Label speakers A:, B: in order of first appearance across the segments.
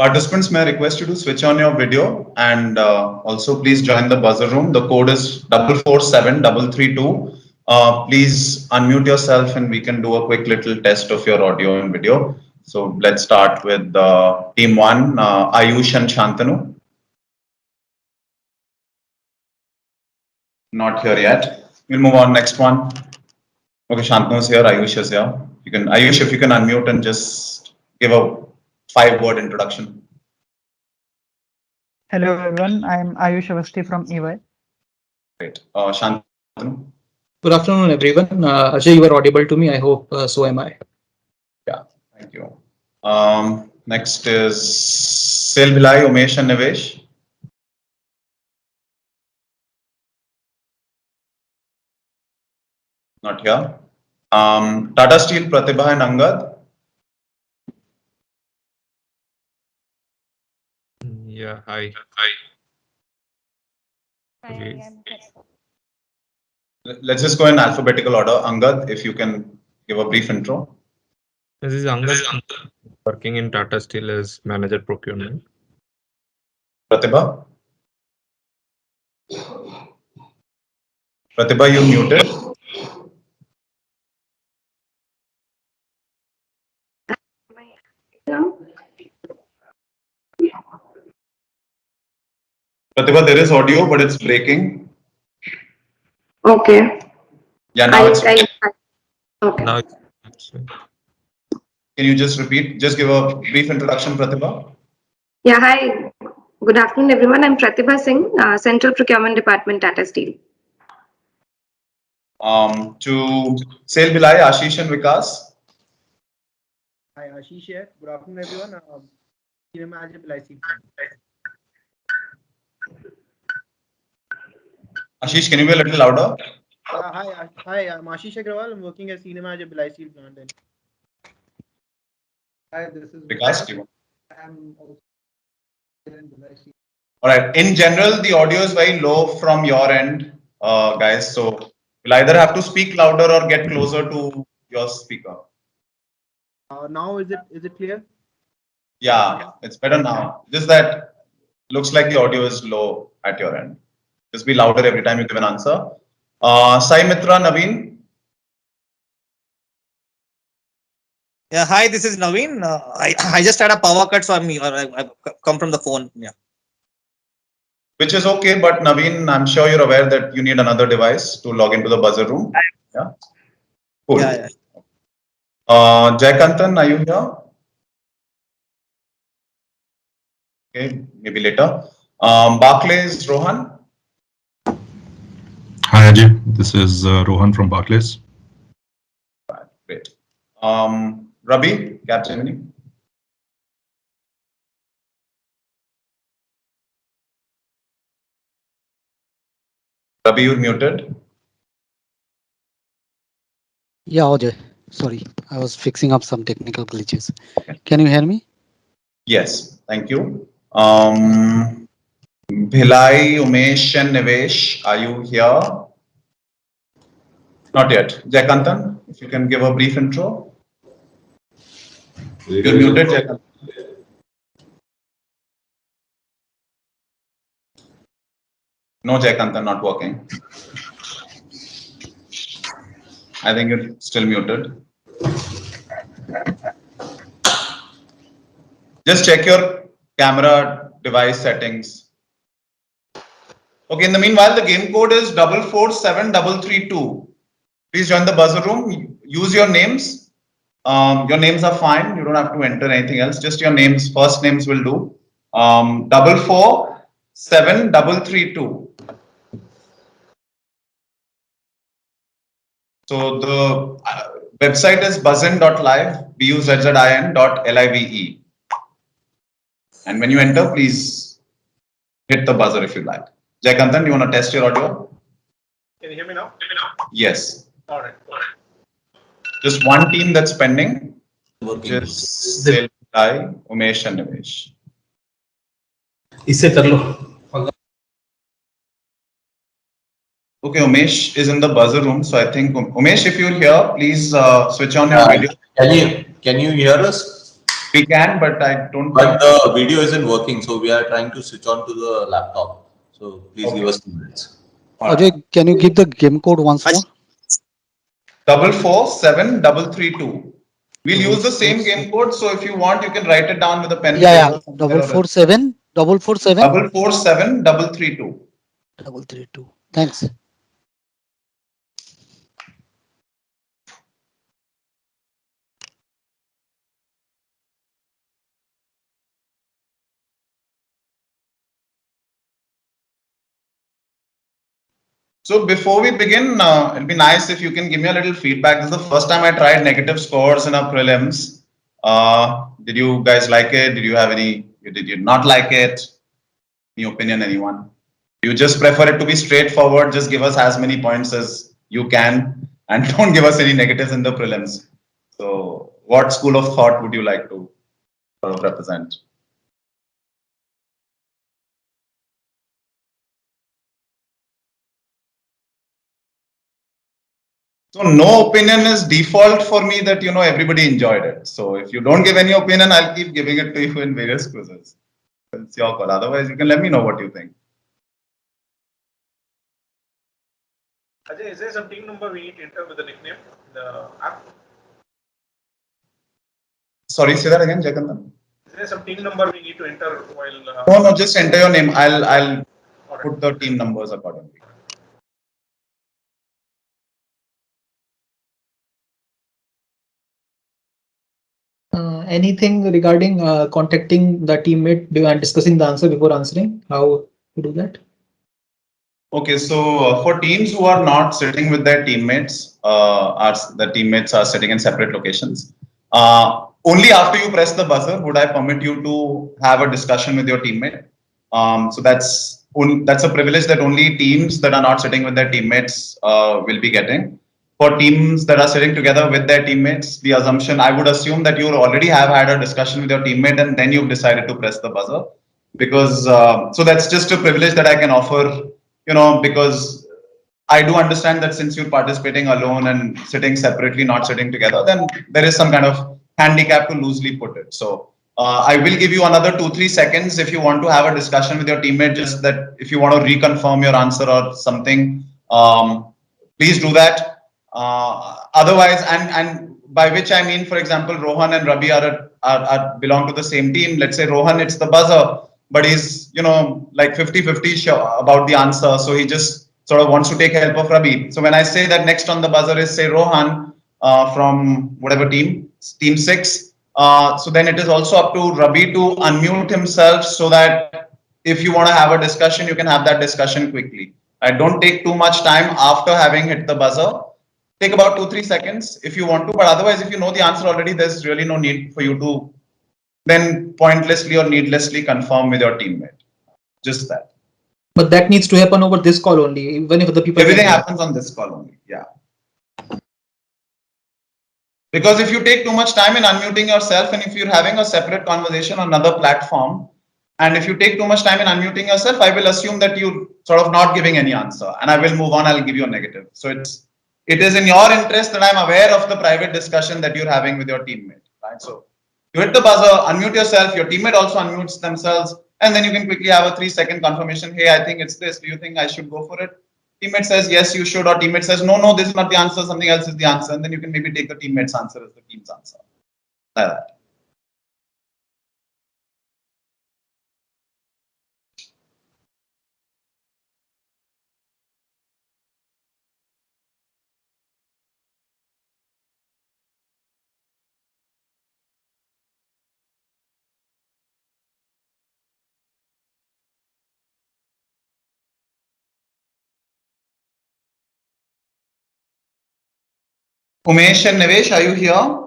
A: Participants, may I request you to switch on your video and also please join the buzzer room. The code is 447332. Please unmute yourself and we can do a quick little test of your audio and video. So let's start with team 1, Ayush and Shantanu. Not here yet. We'll move on. Next one. Okay, Shantanu is here. Ayush is here. Ayush, if you can unmute and just give a 5-word introduction.
B: Hello everyone, I am Ayush Avasti from EY.
A: Great. Shantanu.
C: Good afternoon, everyone. Ajay, you are audible to me. I hope so am I.
A: Yeah, thank you. Next is Sel Bhilai, Umesh and Nivesh. Not here. Tata Steel, Pratibha and Angad.
D: Yeah, hi. Okay.
A: Let's just go in alphabetical order. Angad, if you can give a brief intro.
D: This is Angad working in Tata Steel as manager procurement.
A: Pratibha? Pratibha, you muted. Pratibha, there is audio, but it's breaking.
E: Okay.
A: Yeah, now it's.
E: Okay.
D: Now,
A: Can you just repeat? Just give a brief introduction, Pratibha.
E: Yeah, hi. Good afternoon, everyone. I'm Pratibha Singh, Central Procurement Department, Tata Steel.
A: To Sel Bhilai, Ashish and Vikas.
F: Hi, Ashish here. Good afternoon, everyone. JMA LIC.
A: Ashish, can you be a little louder?
F: Hi, I'm Ashish Agrawal. I'm working as Senior Manager LIC plant. Hi, this is
A: Vikas, do you want?
F: I'm also in LIC.
A: All right. In general, the audio is very low from your end, guys. So you'll either have to speak louder or get closer to your speaker.
F: Now is it clear?
A: Yeah, it's better now. Just that looks like the audio is low at your end. Just be louder every time you give an answer. Sai Mitra, Naveen.
G: Yeah, hi, this is Naveen. I just had a power cut, so I've come from the phone. Yeah.
A: Which is okay, but Naveen, I'm sure you're aware that you need another device to log into the buzzer room. Yeah. Cool.
G: Yeah.
A: Jaikantan, are you here? Okay, maybe later. Barclays, Rohan.
H: Hi Ajay, this is Rohan from Barclays.
A: Great. Rabi, Capgemini. Rabi, you're muted.
I: Yeah, Ajay. Sorry, I was fixing up some technical glitches. Okay. Can you hear me?
A: Yes, thank you. Bhilai, Umesh and Nivesh, are you here? Not yet. Jaikantan, if you can give a brief intro. You're muted, Jaikantan. No, Jaikantan, not working. I think you're still muted. Just check your camera device settings. Okay, in the meanwhile, the game code is 447332. Please join the buzzer room. Use your names. Your names are fine. You don't have to enter anything else. Just your names, first names will do. 447332. So the website is buzzin.live, buzzin.live. And when you enter, please hit the buzzer if you like. Jaikantan, you want to test your audio?
F: Can you hear me now?
A: Yes.
F: All right.
A: Just one team that's pending, which is Sel Bhilai, Umesh and Nivesh. Okay, Umesh is in the buzzer room, so I think Umesh, if you're here, please switch on your video.
J: Can you hear us?
A: We can, but I don't.
J: But the video isn't working, so we are trying to switch on to the laptop. So please
A: Okay.
J: give us 2 minutes.
I: Ajay, can you give the game code once more?
A: 447 332. We'll use the same
I: 447.
A: game code. So if you want, you can write it down with a pen.
I: Yeah,
A: paper somewhere or
I: 447 447
A: 447 332.
I: 332. Thanks.
A: So before we begin, it'll be nice if you can give me a little feedback. This is the first time I tried negative scores in our prelims. Did you guys like it? Did you have any? Did you not like it? Any opinion, anyone? You just prefer it to be straightforward. Just give us as many points as you can, and don't give us any negatives in the prelims. So, what school of thought would you like to sort of represent? So no opinion is default for me that everybody enjoyed it. So if you don't give any opinion, I'll keep giving it to you in various quizzes. It's your call. Otherwise, you can let me know what you think.
F: Ajay, is there some team number we need to enter with the nickname in the app?
A: Sorry, say that again, Jagannath.
F: Is there some team number we need to enter while?
A: No, just enter your name. I'll put the team numbers accordingly.
C: Anything regarding contacting the teammate and discussing the answer before answering? How to do that?
A: Okay, so for teams who are not sitting with their teammates, the teammates are sitting in separate locations. Only after you press the buzzer would I permit you to have a discussion with your teammate. So that's a privilege that only teams that are not sitting with their teammates will be getting. For teams that are sitting together with their teammates, the assumption I would assume that you already have had a discussion with your teammate and then you've decided to press the buzzer, because so that's just a privilege that I can offer. Because I do understand that since you're participating alone and sitting separately, not sitting together, then there is some kind of handicap to loosely put it. So I will give you another 2-3 seconds if you want to have a discussion with your teammate, just that if you want to reconfirm your answer or something, please do that. Otherwise, and by which I mean, for example, Rohan and Ravi are belong to the same team. Let's say Rohan hits the buzzer, but he's like 50-50 sure about the answer, so he just sort of wants to take help of Ravi. So when I say that next on the buzzer is say Rohan from whatever team 6, so then it is also up to Ravi to unmute himself so that if you want to have a discussion, you can have that discussion quickly. I don't take too much time after having hit the buzzer. Take about 2-3 seconds if you want to, but otherwise, if you know the answer already, there's really no need for you to then pointlessly or needlessly confirm with your teammate. Just that.
C: But that needs to happen over this call only, even if the people.
A: Everything happens on this call only. Yeah. Because if you take too much time in unmuting yourself, and if you're having a separate conversation on another platform, and if you take too much time in unmuting yourself, I will assume that you're sort of not giving any answer, and I will move on. I'll give you a negative. So it is in your interest that I'm aware of the private discussion that you're having with your teammate, right? So you hit the buzzer, unmute yourself, your teammate also unmutes themselves, and then you can quickly have a 3-second confirmation. Hey, I think it's this. Do you think I should go for it? Teammate says, yes, you should, or teammate says, no, this is not the answer, something else is the answer. And then you can maybe take the teammate's answer as the team's answer. Like that. Umesh and Nivesh, are you here?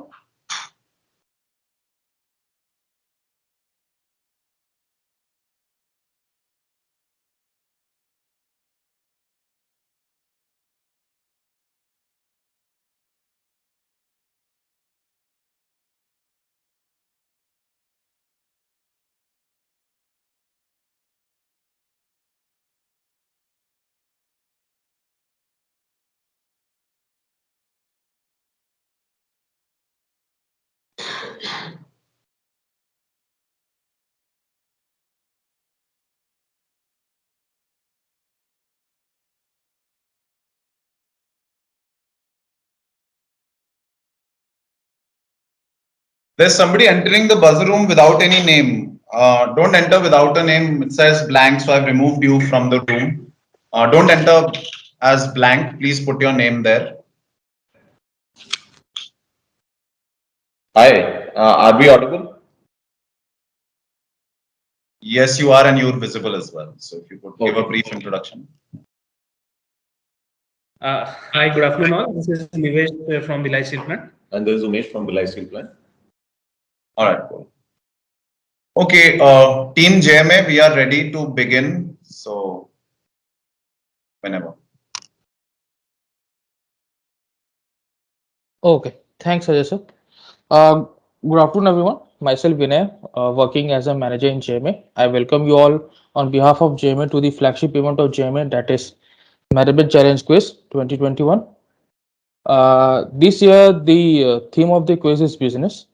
A: There's somebody entering the buzzer room without any name. Don't enter without a name. It says blank, so I've removed you from the room. Don't enter as blank. Please put your name there.
J: Hi, are we audible?
A: Yes, you are, and you're visible as well. So if you could give a
J: Okay.
A: brief introduction.
F: Hi, good afternoon all. This is Nivesh from the Life Steel Plant.
J: And there is Umesh from Vilai Steel Plant.
A: All right, cool. Okay, Team JMA, we are ready to begin. So, whenever.
K: Okay, thanks, Ajay sir. Good afternoon, everyone. Myself Vinay, working as a manager in JMA. I welcome you all on behalf of JMA to the flagship event of JMA, that is Management Challenge Quiz 2021. This year, the theme of the quiz is business.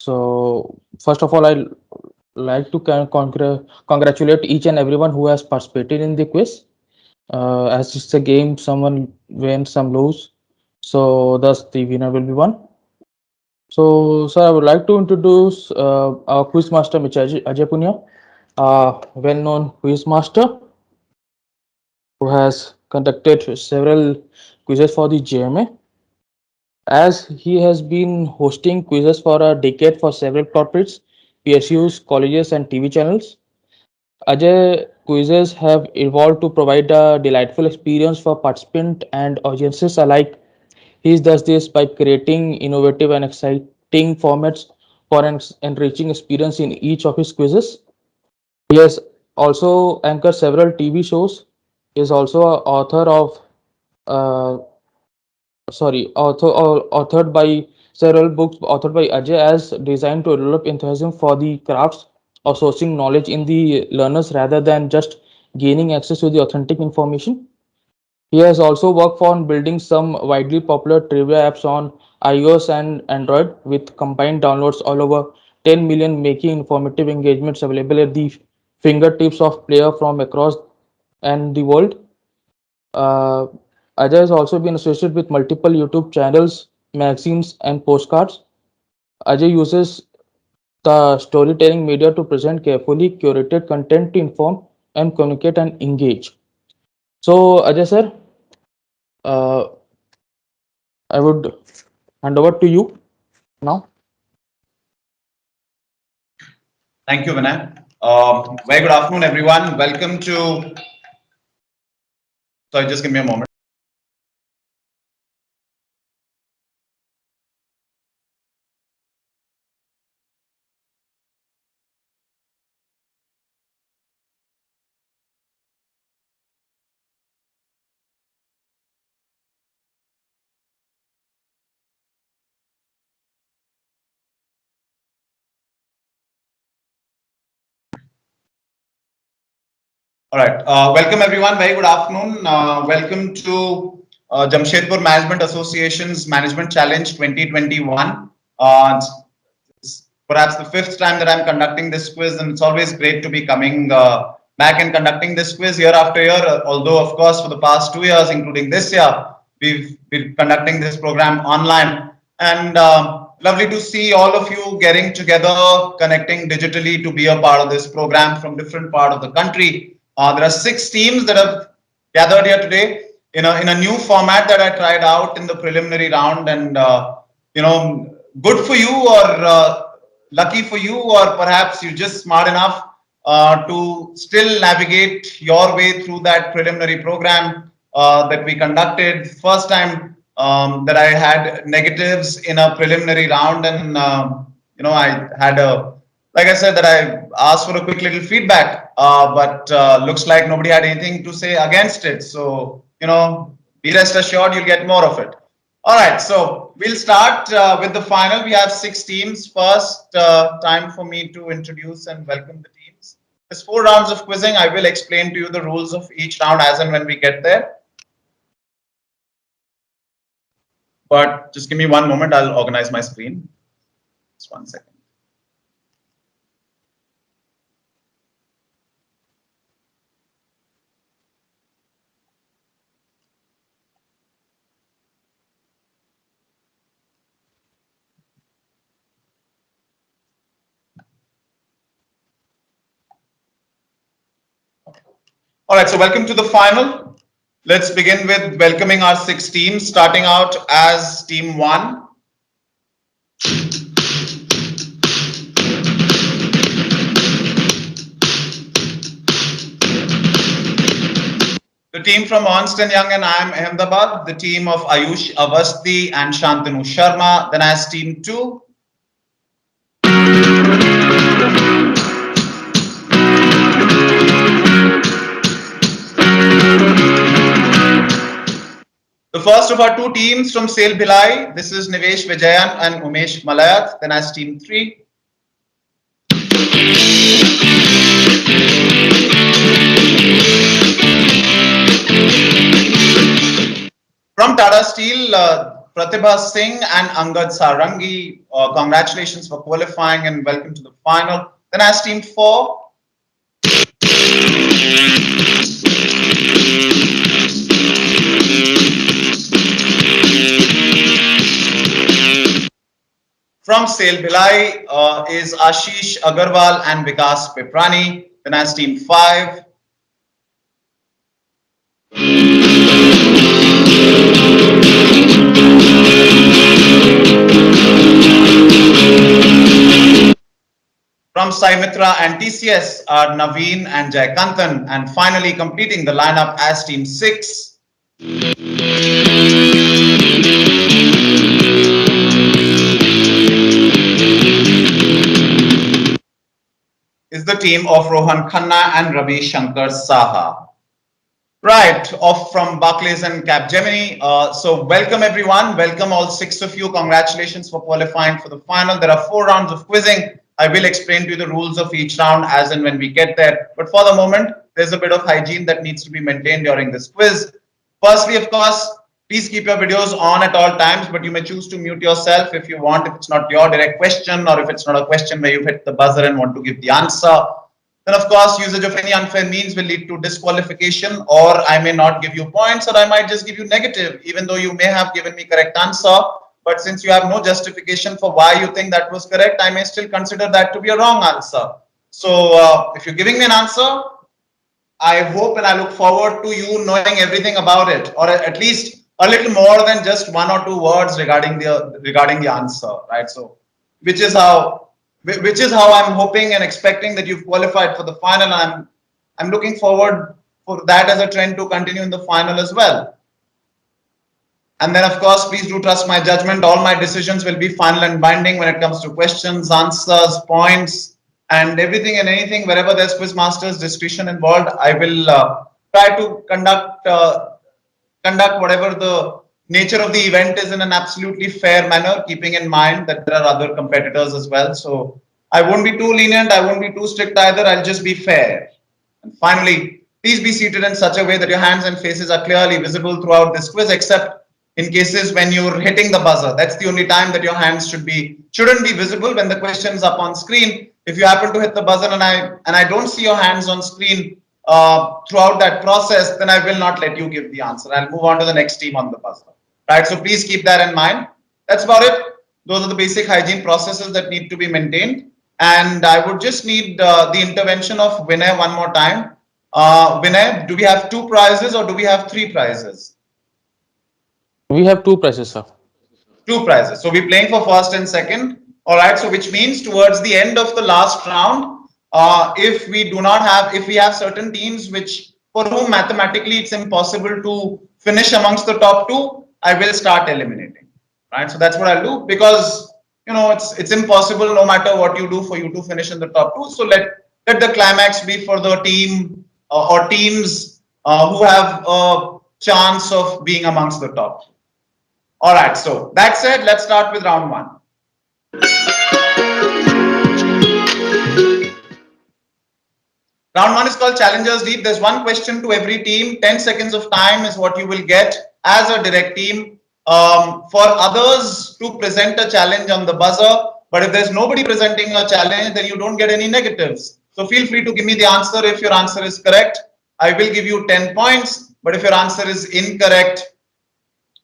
K: So, first of all, I like to congratulate each and everyone who has participated in the quiz. As it's a game, someone wins, some lose. So, thus the winner will be one. So, sir, I would like to introduce our quiz master, Mr. Ajay Punya, well-known quiz master who has conducted several quizzes for the JMA. As he has been hosting quizzes for a decade for several corporates, PSUs, colleges, and TV channels, Ajay quizzes have evolved to provide a delightful experience for participants and audiences alike. He does this by creating innovative and exciting formats for an enriching experience in each of his quizzes. He has also anchored several TV shows. He is also a author of uh, authored by several books authored by Ajay as designed to develop enthusiasm for the crafts of sourcing knowledge in the learners rather than just gaining access to the authentic information. He has also worked on building some widely popular trivia apps on iOS and Android with combined downloads all over 10 million, making informative engagements available at the fingertips of players from across and the world. Uh, Ajay has also been associated with multiple YouTube channels, magazines, and postcards. Ajay uses the storytelling media to present carefully curated content to inform and communicate and engage. So, Ajay sir, uh, I would hand over to you now.
A: Thank you, Vinay. Very good afternoon, everyone. Welcome to. Sorry, just give me a moment. All right. Welcome, everyone. Very good afternoon. Welcome to Jamshedpur Management Association's Management Challenge 2021. It's perhaps the fifth time that I'm conducting this quiz, and it's always great to be coming back and conducting this quiz year after year. Although, of course, for the past 2 years, including this year, we've been conducting this program online. And lovely to see all of you getting together, connecting digitally to be a part of this program from different part of the country. There are 6 teams that have gathered here today in a new format that I tried out in the preliminary round, and good for you, or lucky for you, or perhaps you're just smart enough to still navigate your way through that preliminary program that we conducted. First time that I had negatives in a preliminary round, and I had like I said, that I asked for a quick little feedback, but looks like nobody had anything to say against it. So, be rest assured you'll get more of it. All right, so we'll start with the final. We have 6 teams. First, time for me to introduce and welcome the teams. There's 4 rounds of quizzing. I will explain to you the rules of each round as and when we get there. But just give me one moment. I'll organize my screen. Just one second. All right, so welcome to the final. Let's begin with welcoming our 6 teams, starting out as team 1. The team from Ernst & Young and I am Ahmedabad, the team of Ayush Avasti and Shantanu Sharma. Then as team 2, the first of our 2 teams from Sale Bhilai, this is Nivesh Vijayan and Umesh Malayat. Then as team 3, from Tata Steel, Pratibha Singh and Angad Sarangi. Congratulations for qualifying and welcome to the final. Then as team 4, from Sale Bhilai is Ashish Agarwal and Vikas Piprani. Then as team 5, from Sai Mitra and TCS are Naveen and Jaykantan. And finally completing the lineup as team 6, is the team of Rohan Khanna and Ravi Shankar Saha. Right, off from Barclays and Capgemini. So welcome everyone. Welcome all 6 of you. Congratulations for qualifying for the final. There are 4 rounds of quizzing. I will explain to you the rules of each round as and when we get there. But for the moment, there's a bit of hygiene that needs to be maintained during this quiz. Firstly, of course, please keep your videos on at all times, but you may choose to mute yourself if you want, if it's not your direct question or if it's not a question where you've hit the buzzer and want to give the answer. Then, of course, usage of any unfair means will lead to disqualification, or I may not give you points, or I might just give you negative, even though you may have given me correct answer. But since you have no justification for why you think that was correct, I may still consider that to be a wrong answer. So if you're giving me an answer, I hope and I look forward to you knowing everything about it, or at least a little more than just 1 or 2 words regarding the answer, right? So, which is how I'm hoping and expecting that you've qualified for the final. I'm looking forward for that as a trend to continue in the final as well. And then, of course, please do trust my judgment. All my decisions will be final and binding when it comes to questions, answers, points, and everything and anything. Wherever there's Quizmaster's discretion involved, I will try to conduct whatever the nature of the event is in an absolutely fair manner, keeping in mind that there are other competitors as well. So I won't be too lenient, I won't be too strict either, I'll just be fair. And finally, please be seated in such a way that your hands and faces are clearly visible throughout this quiz, except in cases when you're hitting the buzzer. That's the only time that your hands shouldn't be visible when the question's up on screen. If you happen to hit the buzzer and I don't see your hands on screen throughout that process, then I will not let you give the answer. I'll move on to the next team on the buzzer. Right, so please keep that in mind. That's about it. Those are the basic hygiene processes that need to be maintained. And I would just need the intervention of Vinay one more time. Vinay, do we have 2 prizes or do we have 3 prizes?
K: We have 2 prizes, sir.
A: 2 prizes. So we're playing for first and second. All right. So which means towards the end of the last round, if we have certain teams for whom mathematically it's impossible to finish amongst the top 2, I will start eliminating, right? So that's what I'll do, because it's impossible no matter what you do for you to finish in the top 2. So let the climax be for the team or teams who have a chance of being amongst the top 2. All right. So that said, let's start with round 1. Round 1 is called Challengers Deep. There's 1 question to every team. 10 seconds of time is what you will get as a direct team. For others to present a challenge on the buzzer, but if there's nobody presenting a challenge, then you don't get any negatives. So feel free to give me the answer. If your answer is correct, I will give you 10 points. But if your answer is incorrect,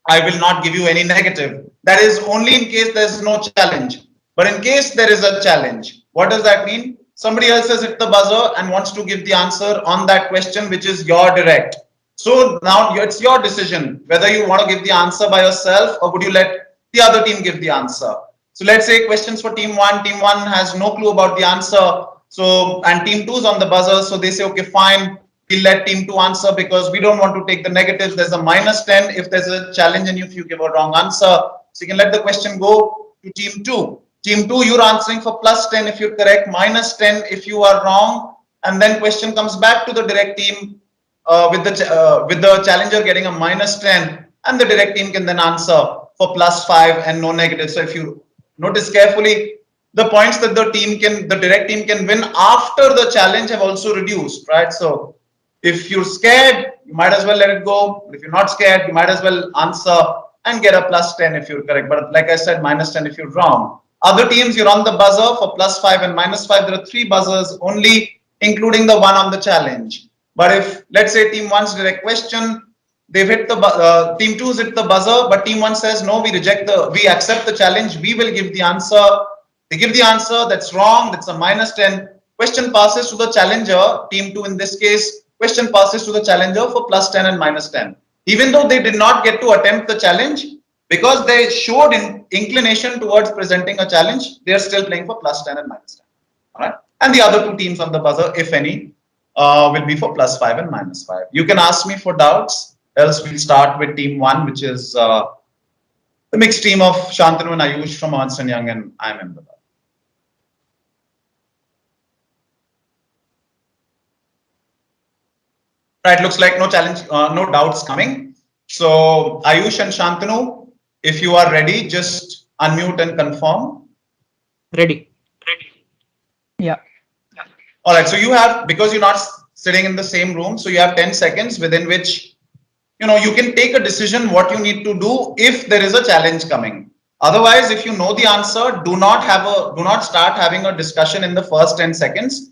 A: I will not give you any negative. That is only in case there's no challenge. But in case there is a challenge, what does that mean? somebody else has hit the buzzer and wants to give the answer on that question, which is your direct. So now it's your decision whether you want to give the answer by yourself or would you let the other team give the answer. So let's say questions for team one. Team one has no clue about the answer. So, and team two is on the buzzer. So they say, okay, fine. We'll let team two answer because we don't want to take the negatives. There's a -10 if there's a challenge and if you give a wrong answer. So you can let the question go to team two. Team two, you're answering for +10 if you're correct, -10 if you are wrong. And then question comes back to the direct team with the challenger getting a -10, and the direct team can then answer for +5 and no negative. So if you notice carefully, the points that the direct team can win after the challenge have also reduced, right? So if you're scared, you might as well let it go. But if you're not scared, you might as well answer and get a +10 if you're correct. But like I said, -10 if you're wrong. Other teams, you're on the buzzer for +5 and -5. There are 3 buzzers only, including the one on the challenge. But if, let's say, team one's direct question, they've hit the team two's hit the buzzer, but team one says, no, we accept the challenge. We will give the answer. They give the answer. That's wrong. That's a -10. Question passes to the challenger. Team two, in this case, question passes to the challenger for +10 and -10. Even though they did not get to attempt the challenge, because they showed inclination towards presenting a challenge, they are still playing for +10 and -10. All right. And the other 2 teams on the buzzer, if any, will be for +5 and -5. You can ask me for doubts. Else we'll start with team 1, which is the mixed team of Shantanu and Ayush from Ernst & Young, and I'm in the back. Right, looks like no challenge, no doubts coming. So Ayush and Shantanu, if you are ready, just unmute and confirm.
C: Ready.
B: Yeah.
A: All right, so you have, because you're not sitting in the same room, so you have 10 seconds within which, you can take a decision what you need to do if there is a challenge coming. Otherwise, if you know the answer, do not start having a discussion in the first 10 seconds.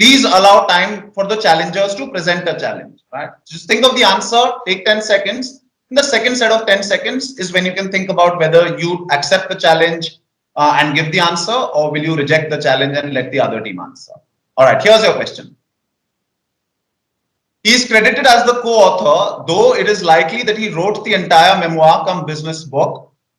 A: Please allow time for the challengers to present a challenge, right? Just think of the answer, take 10 seconds. In the second set of 10 seconds is when you can think about whether you accept the challenge and give the answer, or will you reject the challenge and let the other team answer. All right, here's your question. He is credited as the co-author, though it is likely that he wrote the entire memoir cum business book.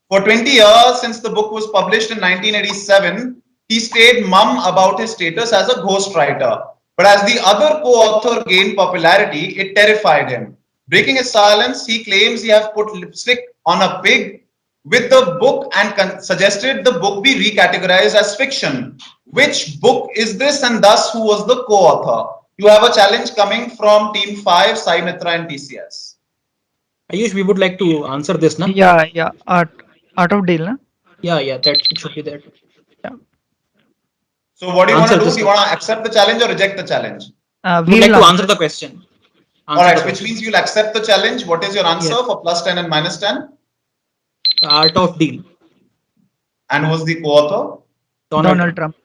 A: For 20 years since the book was published in 1987, he stayed mum about his status as a ghostwriter. But as the other co-author gained popularity, it terrified him. Breaking his silence, he claims he has put lipstick on a pig with the book and suggested the book be recategorized as fiction. Which book is this, and thus who was the co-author? You have a challenge coming from Team 5, Sai Mitra and TCS.
C: Ayush, we would like to answer this, na?
B: Yeah. Art of deal, na?
C: Yeah, that it should be there.
B: Yeah.
A: So what do you want to
C: Answer
A: do?
C: this
A: Do you want to accept the challenge or reject the challenge?
C: We would like to answer the question.
A: All right, which means you'll accept the challenge. What is your answer
C: Yes.
A: for +10 and -10?
C: Art of deal.
A: And who's the co-author?
B: Donald Trump.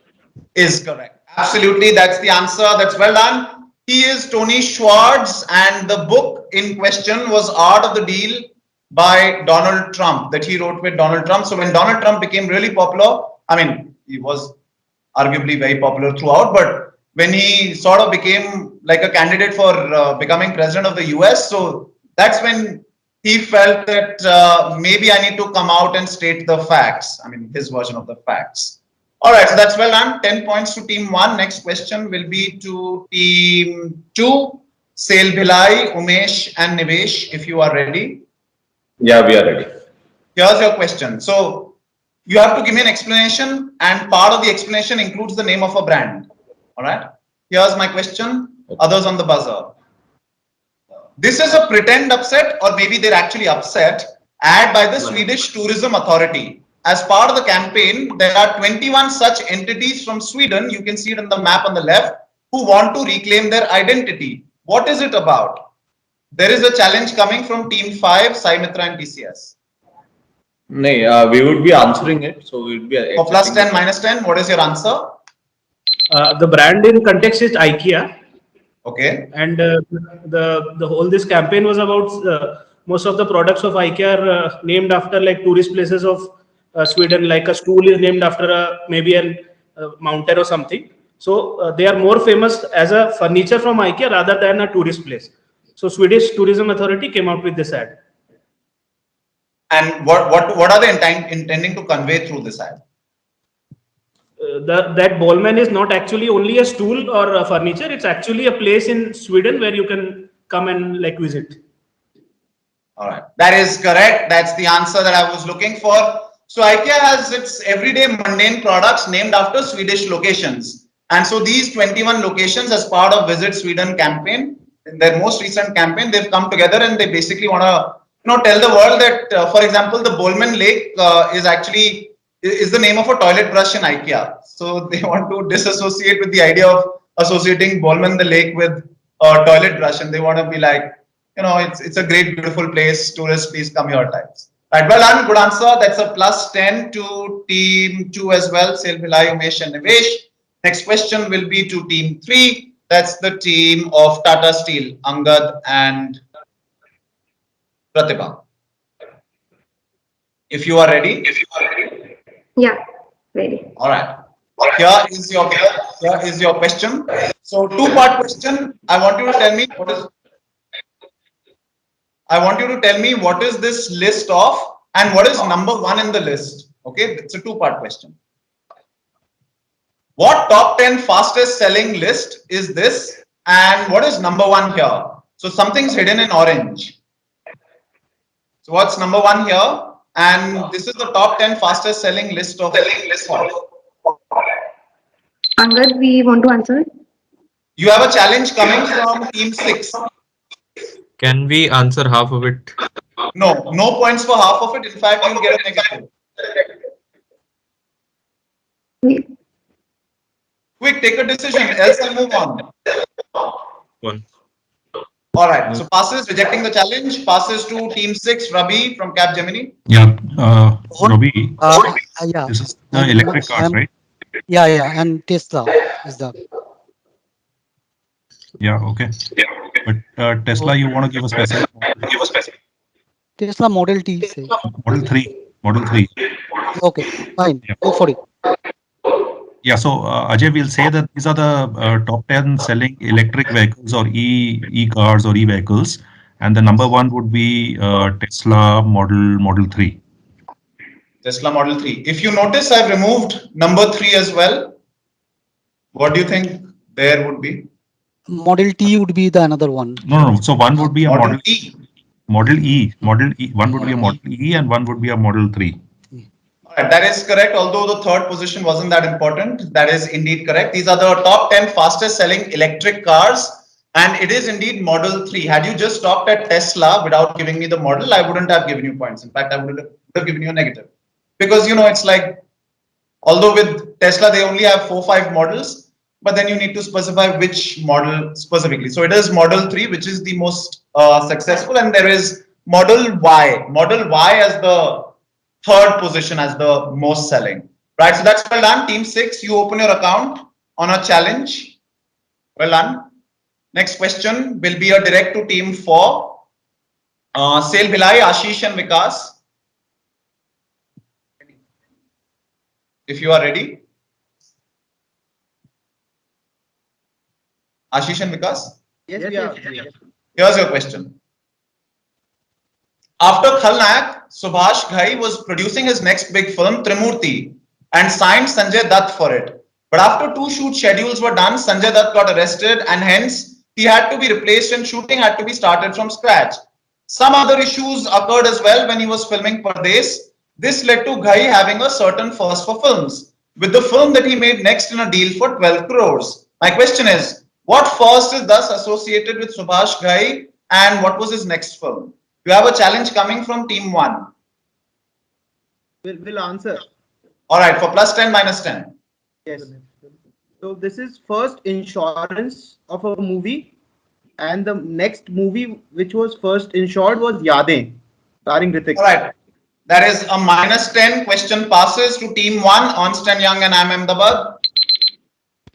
A: Is correct. Absolutely, that's the answer. That's well done. He is Tony Schwartz, and the book in question was Art of the Deal by Donald Trump, that he wrote with Donald Trump. So when Donald Trump became really popular, I mean, he was arguably very popular throughout, but when he sort of became like a candidate for becoming president of the US, so that's when he felt that maybe I need to come out and state the facts. I mean, his version of the facts. All right, so that's well done. 10 points to team 1. Next question will be to team 2. Sale Bhilai, Umesh and Nivesh, if you are ready.
J: Yeah, we are ready.
A: Here's your question. So you have to give me an explanation, and part of the explanation includes the name of a brand. All right. Here's my question. Others on the buzzer. This is a pretend upset, or maybe they're actually upset, ad by the Swedish Tourism Authority. As part of the campaign, there are 21 such entities from Sweden, you can see it on the map on the left, who want to reclaim their identity. What is it about? There is a challenge coming from Team 5, Sai Mitra and TCS.
J: No, we would be answering it. So we would be
A: For +10, -10, what is your answer?
L: The brand in context is IKEA.
A: Okay.
L: And the whole this campaign was about most of the products of IKEA are named after like tourist places of Sweden, like a stool is named after maybe a mountain or something. So they are more famous as a furniture from IKEA rather than a tourist place. So Swedish Tourism Authority came out with this ad.
A: And what are they intending to convey through this ad?
L: That Bollman is not actually only a stool or a furniture. It's actually a place in Sweden where you can come and like visit.
A: All right, that is correct. That's the answer that I was looking for. So IKEA has its everyday mundane products named after Swedish locations. And so these 21 locations, as part of Visit Sweden campaign, in their most recent campaign, they've come together and they basically want to tell the world that, for example, the Bollman Lake is the name of a toilet brush in IKEA. So they want to disassociate with the idea of associating Bollman the lake with a toilet brush, and they want to be like, it's a great, beautiful place. Tourists, please come here types. Right, well done, good answer. That's a +10 to team 2 as well. Sale Bhilai, Umesh and Nivesh. Next question will be to team 3. That's the team of Tata Steel, Angad and Pratibha. If you are ready.
E: Yeah, ready.
A: All right. Here is your question. So, two-part question. I want you to tell me what is this list of and what is number 1 in the list. Okay, it's a two-part question. What top 10 fastest selling list is this and what is number 1 here? So something's hidden in orange. So what's number 1 here? And this is the top 10 fastest selling list of
E: Angad, we want to answer.
A: You have a challenge coming from team 6.
D: Can we answer half of it?
A: No points for half of it. In fact, you'll get a negative. Quick, take a decision, else I'll move on.
D: 1.
A: All right. So passes, rejecting the challenge. Passes to team 6, Rabi from Capgemini.
H: Yeah, Ravi,
I: Yeah.
H: this is the electric cars, right?
I: Yeah, and Tesla is the.
H: Yeah, okay. But Tesla, you want to give a specific?
I: Tesla Model T. Say.
H: Model 3.
I: Okay, fine.
H: Yeah.
I: Go for it.
H: Yeah, so Ajay, we'll say that these are the top 10 selling electric vehicles or e-cars or e-vehicles, and the number 1 would be Tesla Model 3.
A: Tesla Model 3. If you notice, I've removed number 3 as well. What do you think there would be?
I: Model T would be the another one.
H: No. So one would be a
A: Model E.
H: Model E. One would be a Model E and one would be a Model 3.
A: Right, that is correct. Although the third position wasn't that important, that is indeed correct. These are the top 10 fastest selling electric cars, and it is indeed Model 3. Had you just stopped at Tesla without giving me the model, I wouldn't have given you points. In fact, I would have given you a negative. Because, it's like, although with Tesla, they only have 4-5 models, but then you need to specify which model specifically. So it is Model 3, which is the most successful, and there is Model Y. Model Y as the third position as the most selling. Right, so that's well done. Team 6, you open your account on a challenge. Well done. Next question will be a direct to team 4. Sale Bhilai, Ashish and Vikas. If you are ready. Ashish and Vikas?
F: Yes, we are.
A: Here's your question. After Khalnayak, Subhash Ghai was producing his next big film, Trimurti, and signed Sanjay Dutt for it. But after 2 shoot schedules were done, Sanjay Dutt got arrested and hence he had to be replaced and shooting had to be started from scratch. Some other issues occurred as well when he was filming Pardes. This led to Ghai having a certain first for films, with the film that he made next in a deal for 12 crores. My question is, what first is thus associated with Subhash Ghai and what was his next film? You have a challenge coming from team 1.
F: We'll answer.
A: All right, for +10, -10.
F: Yes. So this is first insurance of a movie, and the next movie which was first insured was Yadein, starring Hrithik.
A: All right, that is a -10. Question passes to team 1, Ernst & Young and IIM Ahmedabad.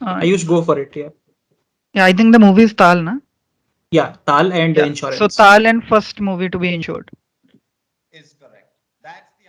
C: I used to go for it. Yeah.
B: Yeah, I think the movie is Tal, na?
C: Yeah. Tal and
B: Yeah.
C: insurance.
B: So Tal and first movie to be insured.
A: Is correct. That's the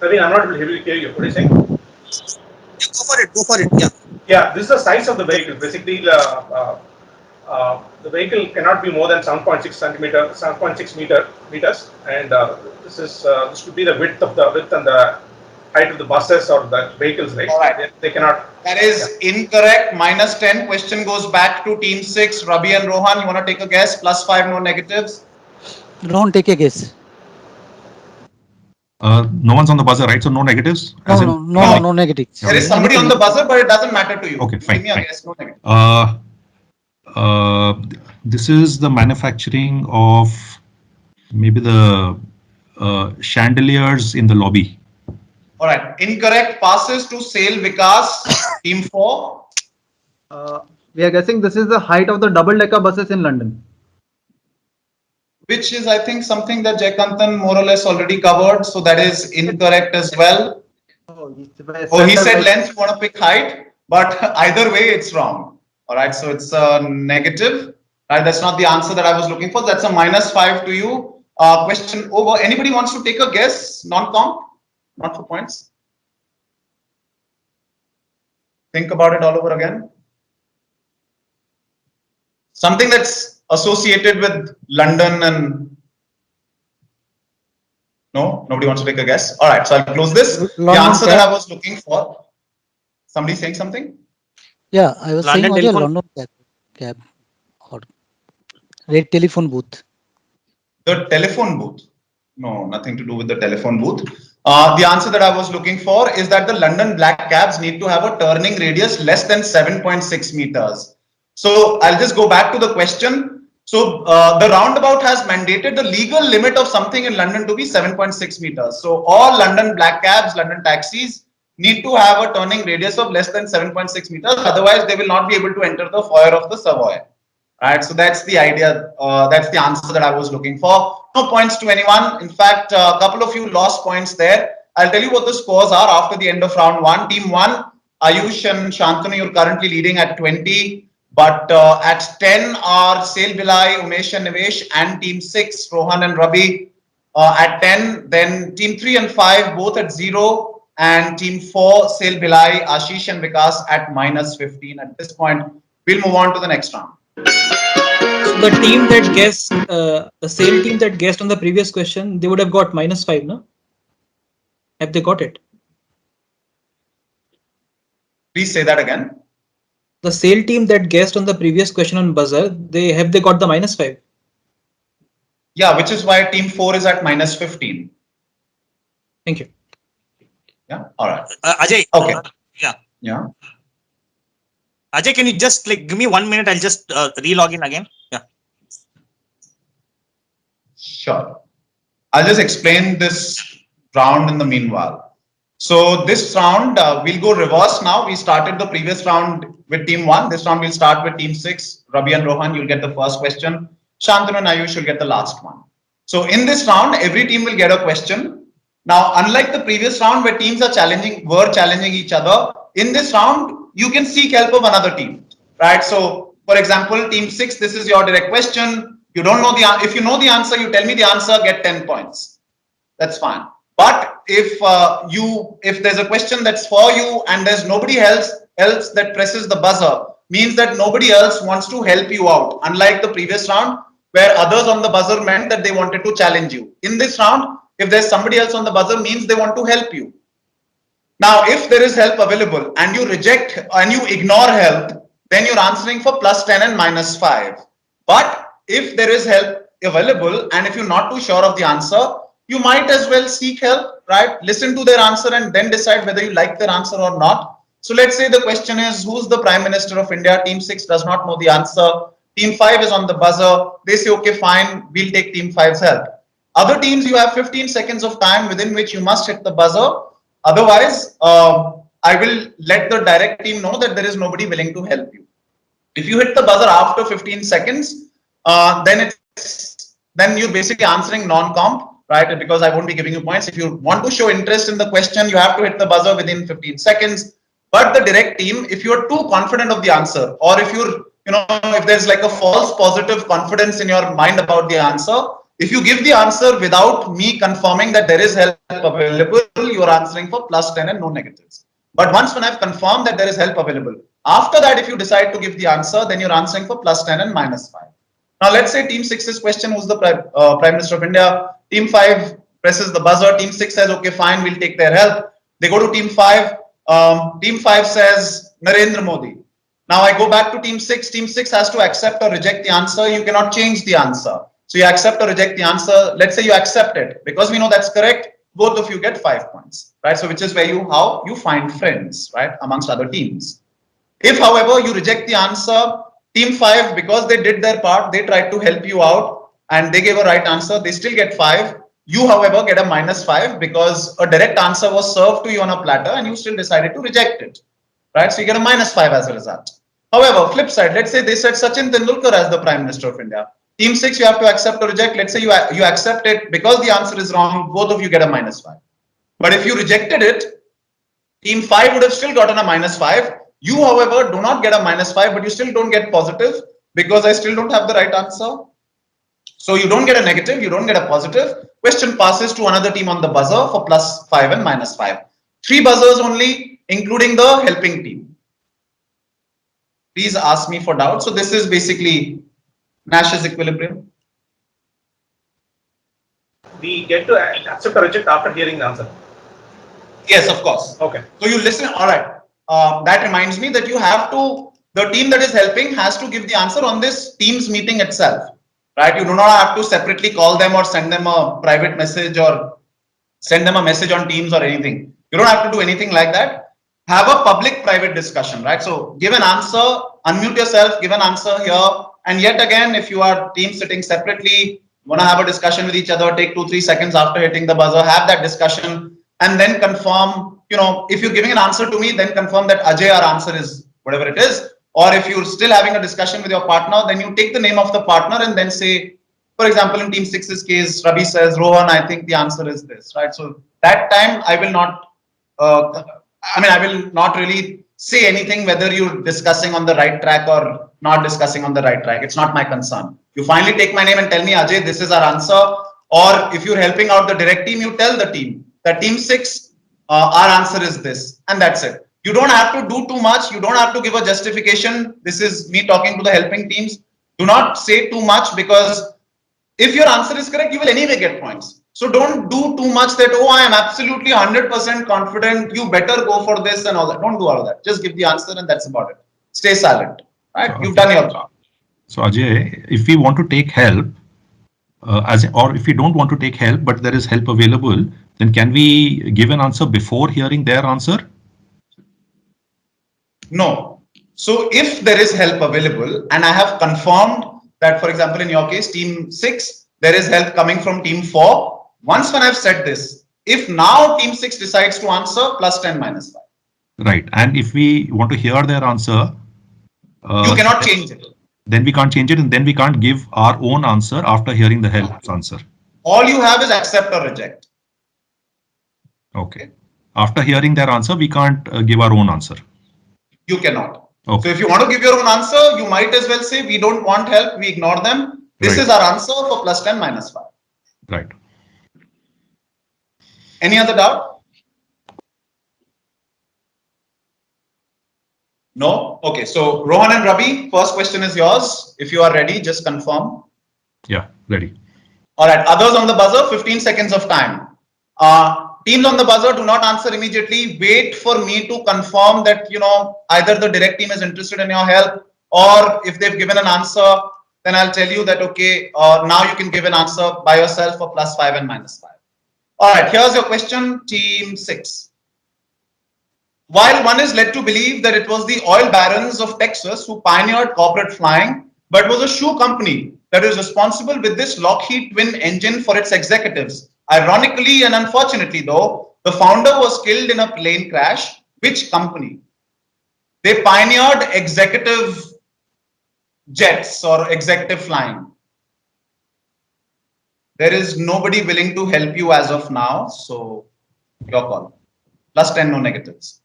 L: Naveen, I'm not able to hear you. What are you saying?
G: Go for it. Go for it. Yeah.
L: Yeah, this is the size of the vehicle. Basically, the vehicle cannot be more than 7.6 centimeter, 7.6 meters, and this would be the width and the height of the buses or the vehicles, right?
A: All right.
L: They cannot.
A: That is incorrect. -10. Question goes back to team 6. Rabi and Rohan, you want to take a guess? +5, no negatives.
I: Rohan, take a guess.
H: No one's on the buzzer, right? So no negatives?
I: No negatives.
A: There is somebody on the buzzer, but it doesn't matter to you.
H: Okay, fine.
A: Give me a guess, no negative.
H: This is the manufacturing of maybe the chandeliers in the lobby.
A: All right. Incorrect. Passes to Sale Vikas, team 4.
F: We are guessing this is the height of the double-decker buses in London.
A: Which is, I think, something that Jaikantan more or less already covered. So that is incorrect as well. Oh, he said length, you want to pick height, but either way, it's wrong. All right, so it's a negative. Right, that's not the answer that I was looking for. That's a -5 to you. Question over. Anybody wants to take a guess? Non-comp, not for points. Think about it all over again. Something that's associated with London and no, nobody wants to take a guess. All right, so I'll close this. The answer that I was looking for. Somebody saying something?
I: Yeah, I was saying London cab or red telephone booth.
A: The telephone booth? No, nothing to do with the telephone booth. The answer that I was looking for is that the London black cabs need to have a turning radius less than 7.6 meters. So I'll just go back to the question. So the roundabout has mandated the legal limit of something in London to be 7.6 meters. So all London black cabs, London taxis need to have a turning radius of less than 7.6 meters. Otherwise, they will not be able to enter the foyer of the Savoy. Right. So that's the idea. That's the answer that I was looking for. No points to anyone. In fact, a couple of you lost points there. I'll tell you what the scores are after the end of round 1. Team 1, Ayush and Shantanu, you're currently leading at 20. But at 10 are Sale Bilai, Umesh and Nivesh, and team 6, Rohan and Rabi at 10. Then team 3 and 5 both at 0. And team 4, Sale Bilai, Ashish and Vikas at -15. At this point, we'll move on to the next round.
C: So the team that guessed, the same team that guessed on the previous question, they would have got -5, no? Have they got it?
A: Please say that again.
C: The sale team that guessed on the previous question on buzzer, they got the -5?
A: Yeah, which is why team 4 is at -15.
C: Thank you.
A: Yeah. All right.
G: Ajay.
A: Okay.
G: Yeah.
A: Yeah.
G: Ajay, can you just give me 1 minute? I'll just re-log in again. Yeah.
A: Sure. I'll just explain this round in the meanwhile. So this round, we'll go reverse now. We started the previous round with team 1. This round we'll start with team 6. Rabi and Rohan, you'll get the first question. Shantanu and Ayush will get the last one. So in this round, every team will get a question. Now, unlike the previous round where teams were challenging each other, in this round, you can seek help of another team, right? So, for example, team 6, this is your direct question. You don't know if you know the answer, you tell me the answer, get 10 points. That's fine. But if there's a question that's for you and there's nobody else that presses the buzzer, means that nobody else wants to help you out. Unlike the previous round where others on the buzzer meant that they wanted to challenge you. In this round, if there's somebody else on the buzzer, means they want to help you. Now, if there is help available and you reject and you ignore help, then you're answering for +10 and -5. But if there is help available and if you're not too sure of the answer, you might as well seek help, right? Listen to their answer and then decide whether you like their answer or not. So let's say the question is, who's the Prime Minister of India? Team 6 does not know the answer. Team 5 is on the buzzer. They say, okay, fine, we'll take team 5's help. Other teams, you have 15 seconds of time within which you must hit the buzzer. Otherwise, I will let the direct team know that there is nobody willing to help you. If you hit the buzzer after 15 seconds, then you're basically answering non-comp, right? Because I won't be giving you points. If you want to show interest in the question, you have to hit the buzzer within 15 seconds. But the direct team, if you're too confident of the answer, or if you're, if there's like a false positive confidence in your mind about the answer, If you give the answer without me confirming that there is help available, you are answering for plus 10 and no negatives. But once when I've confirmed that there is help available, after that, if you decide to give the answer, then you're answering for plus 10 and minus 5. Now, let's say team 6's question, who's the Prime Minister of India? Team 5 presses the buzzer. Team 6 says, okay, fine, we'll take their help. They go to team 5. Team 5 says Narendra Modi. Now I go back to team 6. Team 6 has to accept or reject the answer. You cannot change the answer. So you accept or reject the answer. Let's say you accept it. Because we know that's correct, both of you get 5 points, right? So which is where how you find friends, right, amongst other teams. If, however, you reject the answer, team 5, because they did their part, they tried to help you out and they gave a right answer, they still get 5. You, however, get a minus 5 because a direct answer was served to you on a platter and you still decided to reject it, right? So you get a minus 5 as a result. However, flip side, let's say they said Sachin Tendulkar as the Prime Minister of India. Team 6, you have to accept or reject. Let's say you accept it because the answer is wrong, both of you get a minus 5. But if you rejected it, team 5 would have still gotten a minus 5. You, however, do not get a minus 5, but you still don't get positive because I still don't have the right answer. So you don't get a negative, you don't get a positive. Question passes to another team on the buzzer for plus 5 and minus 5. 3 buzzers only, including the helping team. Please ask me for doubt. So this is basically Nash's equilibrium.
L: We get to accept or reject after hearing the answer.
A: Yes, of course.
L: Okay.
A: So you listen. All right. That reminds me that you have to, the team that is helping has to give the answer on this Teams meeting itself, right? You do not have to separately call them or send them a private message or send them a message on Teams or anything. You don't have to do anything like that. Have a public private discussion, right? So give an answer, unmute yourself, give an answer here. And yet again, if you are team sitting separately, want to have a discussion with each other, take 2-3 seconds after hitting the buzzer, have that discussion and then confirm, if you're giving an answer to me, then confirm that Ajay, our answer is whatever it is. Or if you're still having a discussion with your partner, then you take the name of the partner and then say, for example, in team 6's case, Ravi says, Rohan, I think the answer is this, right? So that time I will not, I will not really say anything whether you're discussing on the right track or not discussing on the right track. It's not my concern. You finally take my name and tell me, Ajay, this is our answer. Or if you're helping out the direct team, you tell the team that team 6, our answer is this, and that's it. You don't have to do too much. You don't have to give a justification. This is me talking to the helping teams. Do not say too much because if your answer is correct, you will anyway get points. So don't do too much that, oh, I am absolutely 100% confident. You better go for this and all that. Don't do all of that. Just give the answer and that's about it. Stay silent. Right? You've done your job.
H: So Ajay, if we want to take help, or if we don't want to take help, but there is help available, then can we give an answer before hearing their answer?
A: No. So if there is help available and I have confirmed that, for example, in your case, team 6, there is help coming from team 4. Once when I've said this, if now team 6 decides to answer, plus 10 minus 5.
H: Right. And if we want to hear their answer,
A: you cannot change it.
H: Then we can't change it and then we can't give our own answer after hearing the help's answer.
A: All you have is accept or reject.
H: Okay. After hearing their answer, we can't give our own answer.
A: You cannot.
H: Okay.
A: So if you want to give your own answer, you might as well say, we don't want help, we ignore them. This is our answer for plus 10 minus 5.
H: Right.
A: Any other doubt? No? Okay. So Rohan and Ravi, first question is yours. If you are ready, just confirm.
H: Yeah, ready.
A: All right. Others on the buzzer, 15 seconds of time. Teams on the buzzer, do not answer immediately. Wait for me to confirm that, either the direct team is interested in your help, or if they've given an answer, then I'll tell you that, okay, now you can give an answer by yourself for plus 5 and minus 5. All right, here's your question, team 6. While one is led to believe that it was the oil barons of Texas who pioneered corporate flying, but was a shoe company that is responsible with this Lockheed twin engine for its executives. Ironically and unfortunately, though, the founder was killed in a plane crash. Which company? They pioneered executive jets or executive flying. There is nobody willing to help you as of now, so your call. Plus 10, no negatives.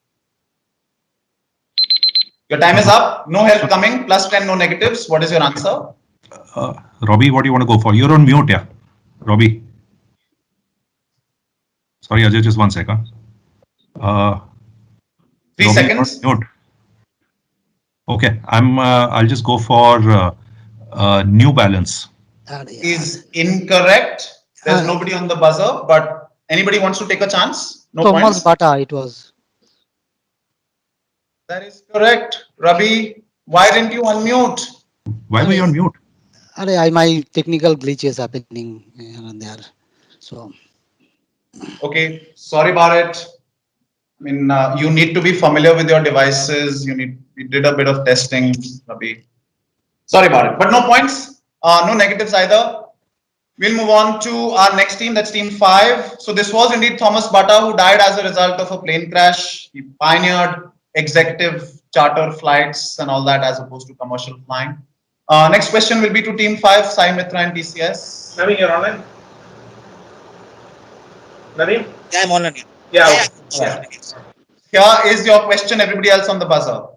A: Your time is up. No help coming. Plus 10, no negatives. What is your answer?
H: Robbie, what do you want to go for? You're on mute, yeah. Robbie. Sorry, Ajay, just 1 second.
A: 3
H: Robbie,
A: seconds.
H: you're on mute. Okay, I'll just go for New Balance.
A: Is incorrect. There's nobody on the buzzer, but anybody wants to take a chance? No
I: Thomas
A: points.
I: Bata, it was.
A: That is correct. Ravi, why didn't you unmute?
H: Why were you on mute?
I: My technical glitch is happening here and there. So.
A: Okay, sorry about it. I mean, you need to be familiar with your devices. You did a bit of testing, Ravi. Sorry about it, but no points, no negatives either. We'll move on to our next team, that's team 5. So this was indeed Thomas Bata, who died as a result of a plane crash. He pioneered executive charter flights and all that as opposed to commercial flying. Next question will be to team 5, Sai Mitra and TCS.
L: Naveen, you're online? Naveen?
G: Yeah, I'm online.
L: Yeah.
A: Here is your question, everybody else on the buzzer.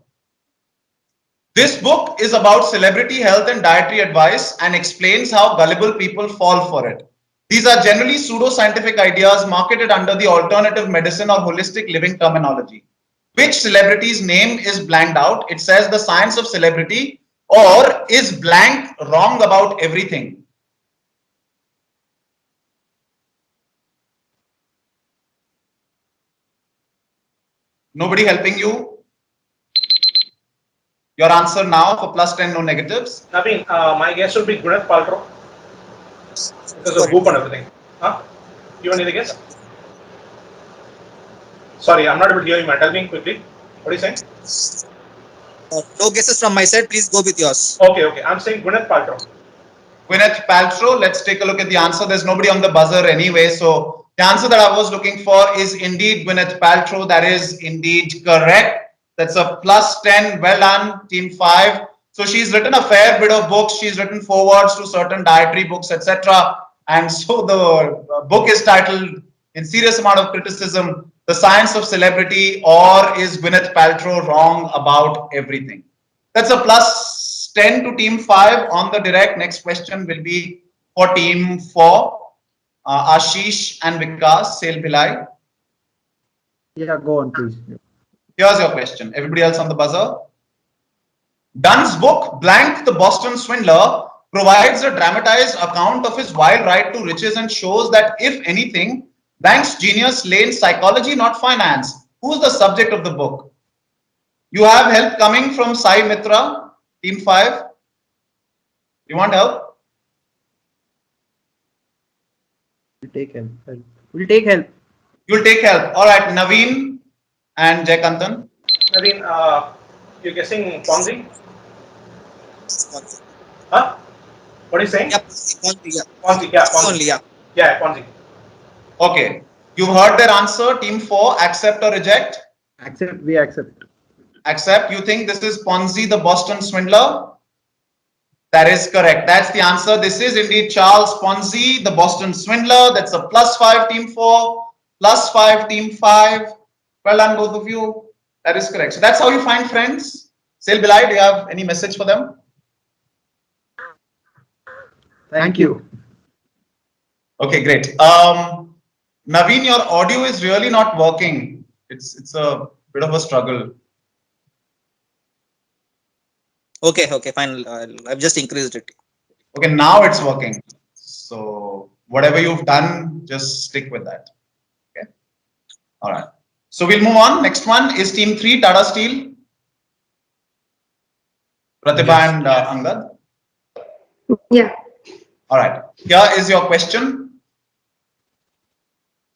A: This book is about celebrity health and dietary advice and explains how gullible people fall for it. These are generally pseudoscientific ideas marketed under the alternative medicine or holistic living terminology. Which celebrity's name is blanked out? It says the science of celebrity, or is blank wrong about everything? Nobody helping you? Your answer now for +10, no negatives.
L: Naveen, my guess would be Gwyneth Paltrow. Because of Goop and everything. Huh? You want any guess? Sorry, I'm not able to hear you, man. Tell me quickly. What are you saying?
G: No guesses from my side. Please go with yours.
L: Okay. I'm saying Gwyneth Paltrow.
A: Gwyneth Paltrow. Let's take a look at the answer. There's nobody on the buzzer anyway. So the answer that I was looking for is indeed Gwyneth Paltrow. That is indeed correct. That's a +10. Well done, team 5. So she's written a fair bit of books. She's written forewords to certain dietary books, etc. And so the book is titled, in serious amount of criticism, The Science of Celebrity, or is Gwyneth Paltrow wrong about everything? That's a +10 to team 5 on the direct. Next question will be for team 4, Ashish and Vikas, Sale Bhilai.
F: Yeah, go on, please.
A: Here's your question. Everybody else on the buzzer? Dunn's book, Blank the Boston Swindler, provides a dramatized account of his wild ride to riches and shows that, if anything, Blank's genius lay in psychology, not finance. Who's the subject of the book? You have help coming from Sai Mitra, team 5. You want help?
F: We'll take help. We'll take help.
A: You'll take help. All right, Naveen and Jaykantan.
L: Naveen, you're guessing Ponzi? Huh? What are you saying? Ponzi, yeah.
G: Only, yeah.
L: Yeah, Ponzi.
A: Okay. You've heard their answer. Team 4, accept or reject?
F: Accept. We accept.
A: Accept. You think this is Ponzi, the Boston Swindler? That is correct. That's the answer. This is indeed Charles Ponzi, the Boston Swindler. That's a +5, team 4, +5, team 5. Well done, both of you. That is correct. So that's how you find friends. Sale Bilai, do you have any message for them?
F: Thank you.
A: Okay, great. Naveen, your audio is really not working. It's a bit of a struggle.
G: Okay, fine. I've just increased it.
A: Okay, now it's working. So whatever you've done, just stick with that. Okay. All right. So we'll move on. Next one is team 3, Tata Steel. Pratibha and Angad.
E: Yeah.
A: All right. Here is your question.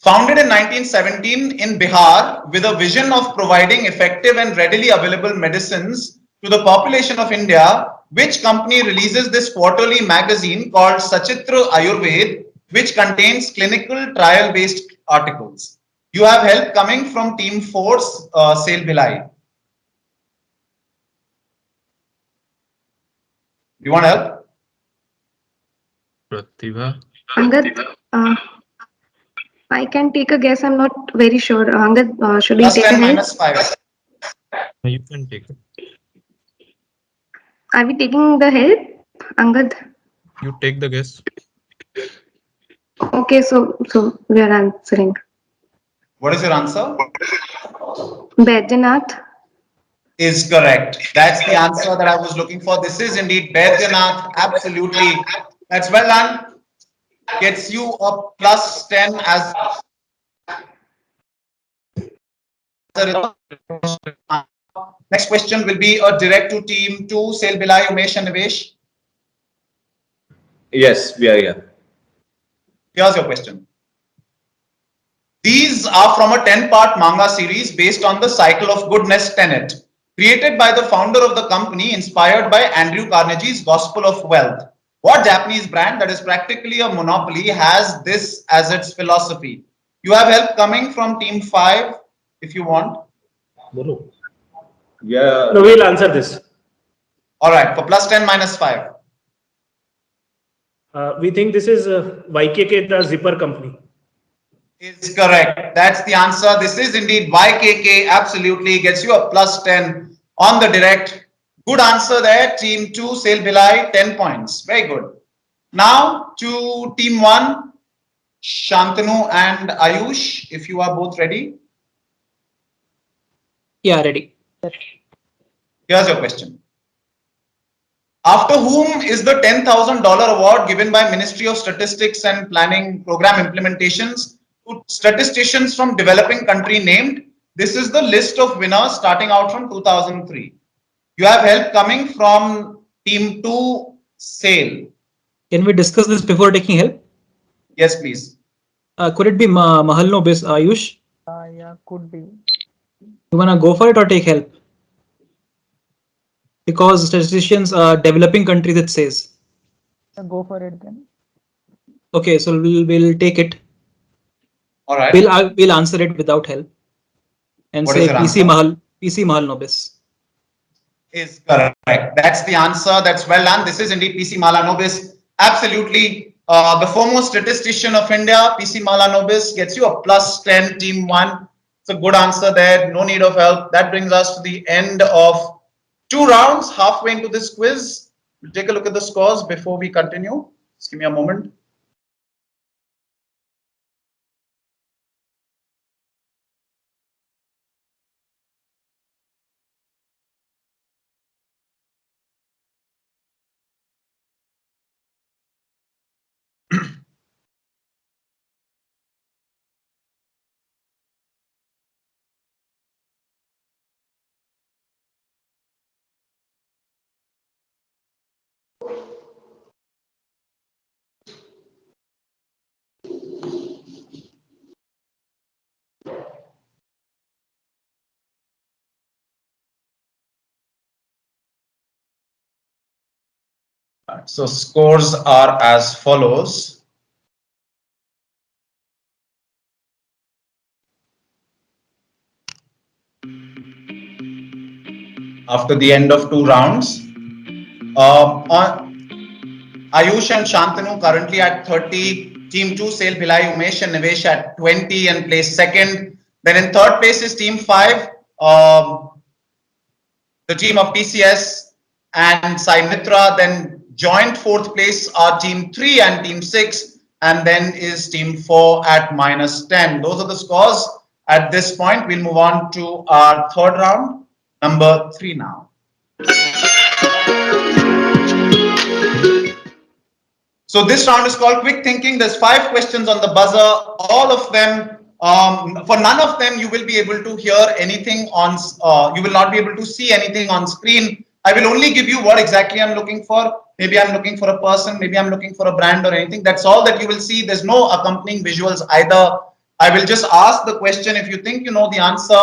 A: Founded in 1917 in Bihar with a vision of providing effective and readily available medicines to the population of India, which company releases this quarterly magazine called Sachitra Ayurved, which contains clinical trial-based articles? You have help coming from team 4, Sale Bhilai. You want help?
D: Pratibha.
E: Angad, I can take a guess. I'm not very sure. Angad, should we take a help?
A: +10, -5.
D: You can take it.
E: Are we taking the help? Angad?
D: You take the guess.
E: Okay, so we are answering.
A: What is your answer?
E: Baidyanath.
A: Is correct. That's the answer that I was looking for. This is indeed Baidyanath. Absolutely. That's well done. Gets you a plus 10 as next question will be a direct to team 2, Sale Bilai, Umesh and Nivesh.
J: Yes, we are here.
A: Here's your question. These are from a 10-part manga series based on the Cycle of Goodness tenet, created by the founder of the company, inspired by Andrew Carnegie's Gospel of Wealth. What Japanese brand that is practically a monopoly has this as its philosophy? You have help coming from team 5 if you want.
J: Yeah.
L: No, we'll answer this.
A: All right, for plus 10 minus 5.
L: We think this is YKK, the zipper company.
A: Is correct. That's the answer. This is indeed YKK. Absolutely gets you a plus 10 on the direct. Good answer there. Team 2, Sale Bilai, 10 points. Very good. Now to team 1, Shantanu and Ayush, if you are both ready.
C: Yeah, ready.
A: Here's your question. After whom is the $10,000 award given by Ministry of Statistics and Planning Program Implementations to statisticians from developing country named? This is the list of winners starting out from 2003. You have help coming from team 2, Sale.
C: Can we discuss this before taking help?
A: Yes, please.
C: Could it be Mahal Nobis, Ayush?
B: Yeah, could be.
C: You wanna go for it or take help? Because statisticians are developing countries, it says.
B: Go for it then.
C: Okay, so we'll take it.
A: All right.
C: We'll answer it without help and
A: What
C: say
A: is your
C: PC
A: answer?
C: Mahal Nobis.
A: Is correct. That's the answer. That's well done. This is indeed PC Malanobis. Absolutely. The foremost statistician of India, PC Malanobis, gets you a plus 10, team 1. It's a good answer there. No need of help. That brings us to the end of 2 rounds, halfway into this quiz. We'll take a look at the scores before we continue. Just give me a moment. So scores are as follows. After the end of 2 rounds, Ayush and Shantanu currently at 30. Team 2, Sale Bhilai, Umesh and Nivesh at 20 and place second. Then in third place is Team 5, the team of TCS and Sai Mitra. Then joint fourth place are Team 3 and Team 6. And then is Team 4 at minus 10. Those are the scores at this point. We'll move on to our third round, number 3 now. So this round is called quick thinking. There's 5 questions on the buzzer. All of them, for none of them, you will be able to hear anything on, you will not be able to see anything on screen. I will only give you what exactly I'm looking for. Maybe I'm looking for a person, maybe I'm looking for a brand or anything. That's all that you will see. There's no accompanying visuals either. I will just ask the question. If you think you know the answer,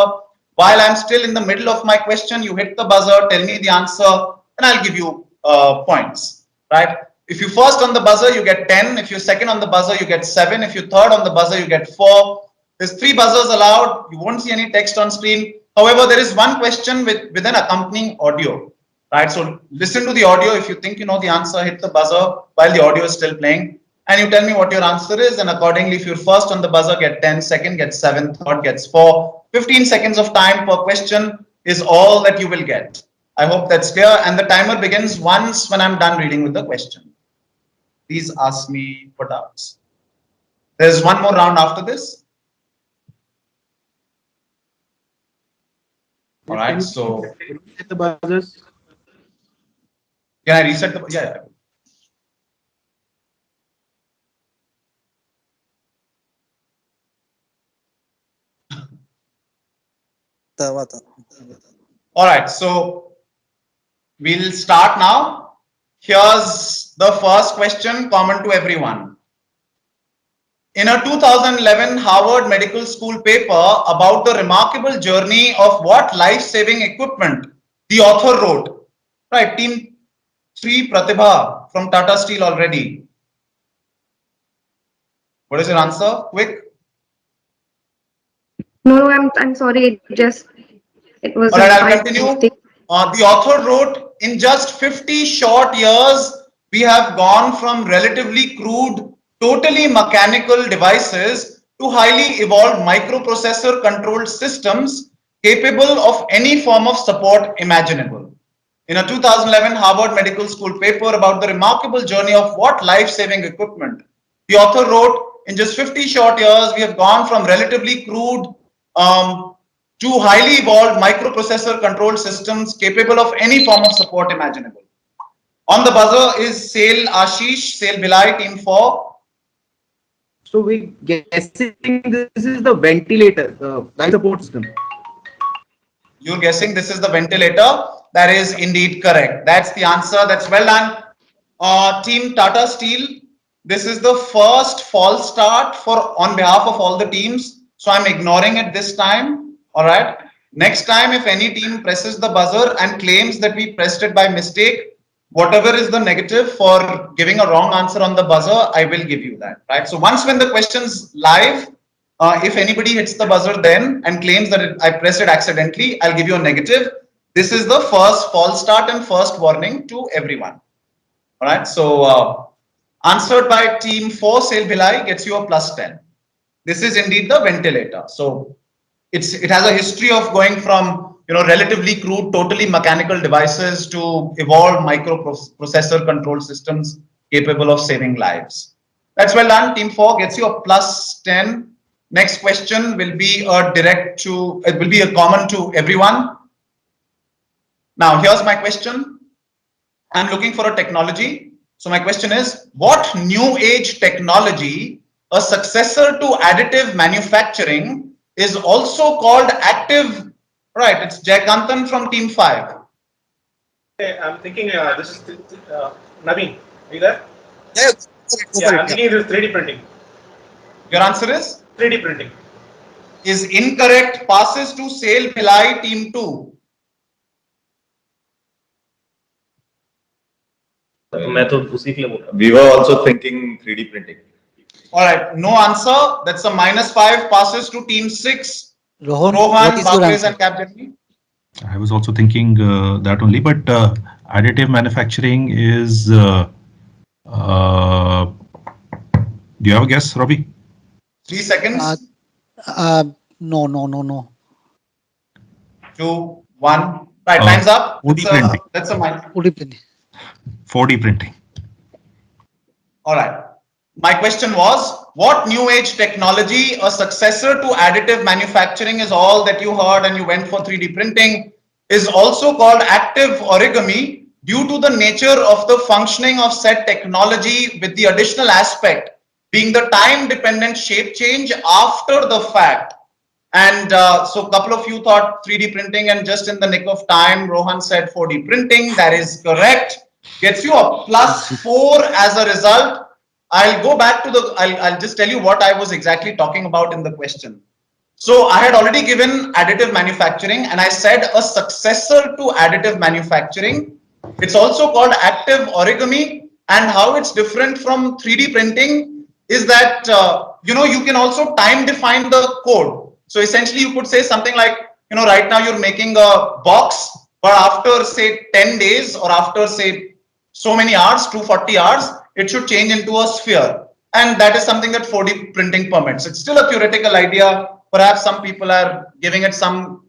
A: while I'm still in the middle of my question, you hit the buzzer, tell me the answer, and I'll give you points, right? If you're first on the buzzer, you get 10. If you're second on the buzzer, you get 7. If you're third on the buzzer, you get 4. There's 3 buzzers allowed. You won't see any text on screen. However, there is one question with an accompanying audio, right? So listen to the audio. If you think you know the answer, hit the buzzer while the audio is still playing. And you tell me what your answer is. And accordingly, if you're first on the buzzer, get 10. Second gets 7. Third gets 4. 15 seconds of time per question is all that you will get. I hope that's clear. And the timer begins once when I'm done reading with the question. Please ask me for doubts. There's one more round after this. All right, so
F: Hit the buzzers.
A: can I reset the, yeah. All right, so we'll start now. Here's the first question common to everyone. In a 2011 Harvard Medical School paper about the remarkable journey of what life-saving equipment the author wrote, right? Team 3 Pratibha from Tata Steel already. What is your answer? Quick.
E: No, I'm sorry. It was
A: All right,
E: a
A: I'll
E: type
A: continue.
E: mistake.
A: The author wrote, in just 50 short years, we have gone from relatively crude, totally mechanical devices to highly evolved microprocessor controlled systems capable of any form of support imaginable. In a 2011 Harvard Medical School paper about the remarkable journey of what life-saving equipment, the author wrote, in just 50 short years, we have gone from relatively crude to highly evolved microprocessor controlled systems capable of any form of support imaginable. On the buzzer is Sale Ashish, Sale Bilai, team 4.
F: So we guessing this is the ventilator, the life support system.
A: You're guessing this is the ventilator. That is indeed correct. That's the answer. That's well done. Team Tata Steel, this is the first false start for on behalf of all the teams. So I'm ignoring it this time. All right. Next time, if any team presses the buzzer and claims that we pressed it by mistake, whatever is the negative for giving a wrong answer on the buzzer, I will give you that. Right. So once when the question's live, if anybody hits the buzzer then and claims that I pressed it accidentally, I'll give you a negative. This is the first false start and first warning to everyone. All right. So answered by team 4, Sale Bhilai, gets you a +10. This is indeed the ventilator. So it has a history of going from relatively crude, totally mechanical devices to evolved microprocessor control systems capable of saving lives. That's well done. Team 4 gets you a +10. Next question will be it will be a common to everyone. Now, here's my question. I'm looking for a technology. So my question is, what new age technology, a successor to additive manufacturing, is also called active? Right, it's Jaykantan from team 5.
L: Okay, I'm thinking this is Naveen. Are you there?
G: Yeah,
L: I'm thinking this is 3D printing.
A: Your answer is?
L: 3D printing.
A: Is incorrect. Passes to Sale Pillai, team 2.
J: We were also thinking 3D printing.
A: All right, no answer. That's a -5. Passes to team 6.
I: Rohan,
A: Rohan,
I: what is your
A: Bakres
I: answer?
A: and Capgemini.
H: I was also thinking that only, but additive manufacturing is. Do you have a guess, Robbie?
A: 3 seconds.
I: No.
A: 2, 1. Right, time's up.
H: 4D printing.
A: That's a minus.
I: 4D printing.
H: 4D printing.
A: All right. My question was, what new age technology, a successor to additive manufacturing, is all that you heard and you went for 3D printing, is also called active origami due to the nature of the functioning of said technology, with the additional aspect being the time dependent shape change after the fact. And so a couple of you thought 3D printing, and just in the nick of time, Rohan said 4D printing. That is correct. Gets you a +4 as a result. I'll go back to I'll just tell you what I was exactly talking about in the question. So I had already given additive manufacturing, and I said a successor to additive manufacturing. It's also called active origami, and how it's different from 3D printing is that, you can also time define the code. So essentially you could say something like, right now you're making a box, but after say 10 days or after say so many hours, 240 hours, it should change into a sphere. And that is something that 4D printing permits. It's still a theoretical idea. Perhaps some people are giving it some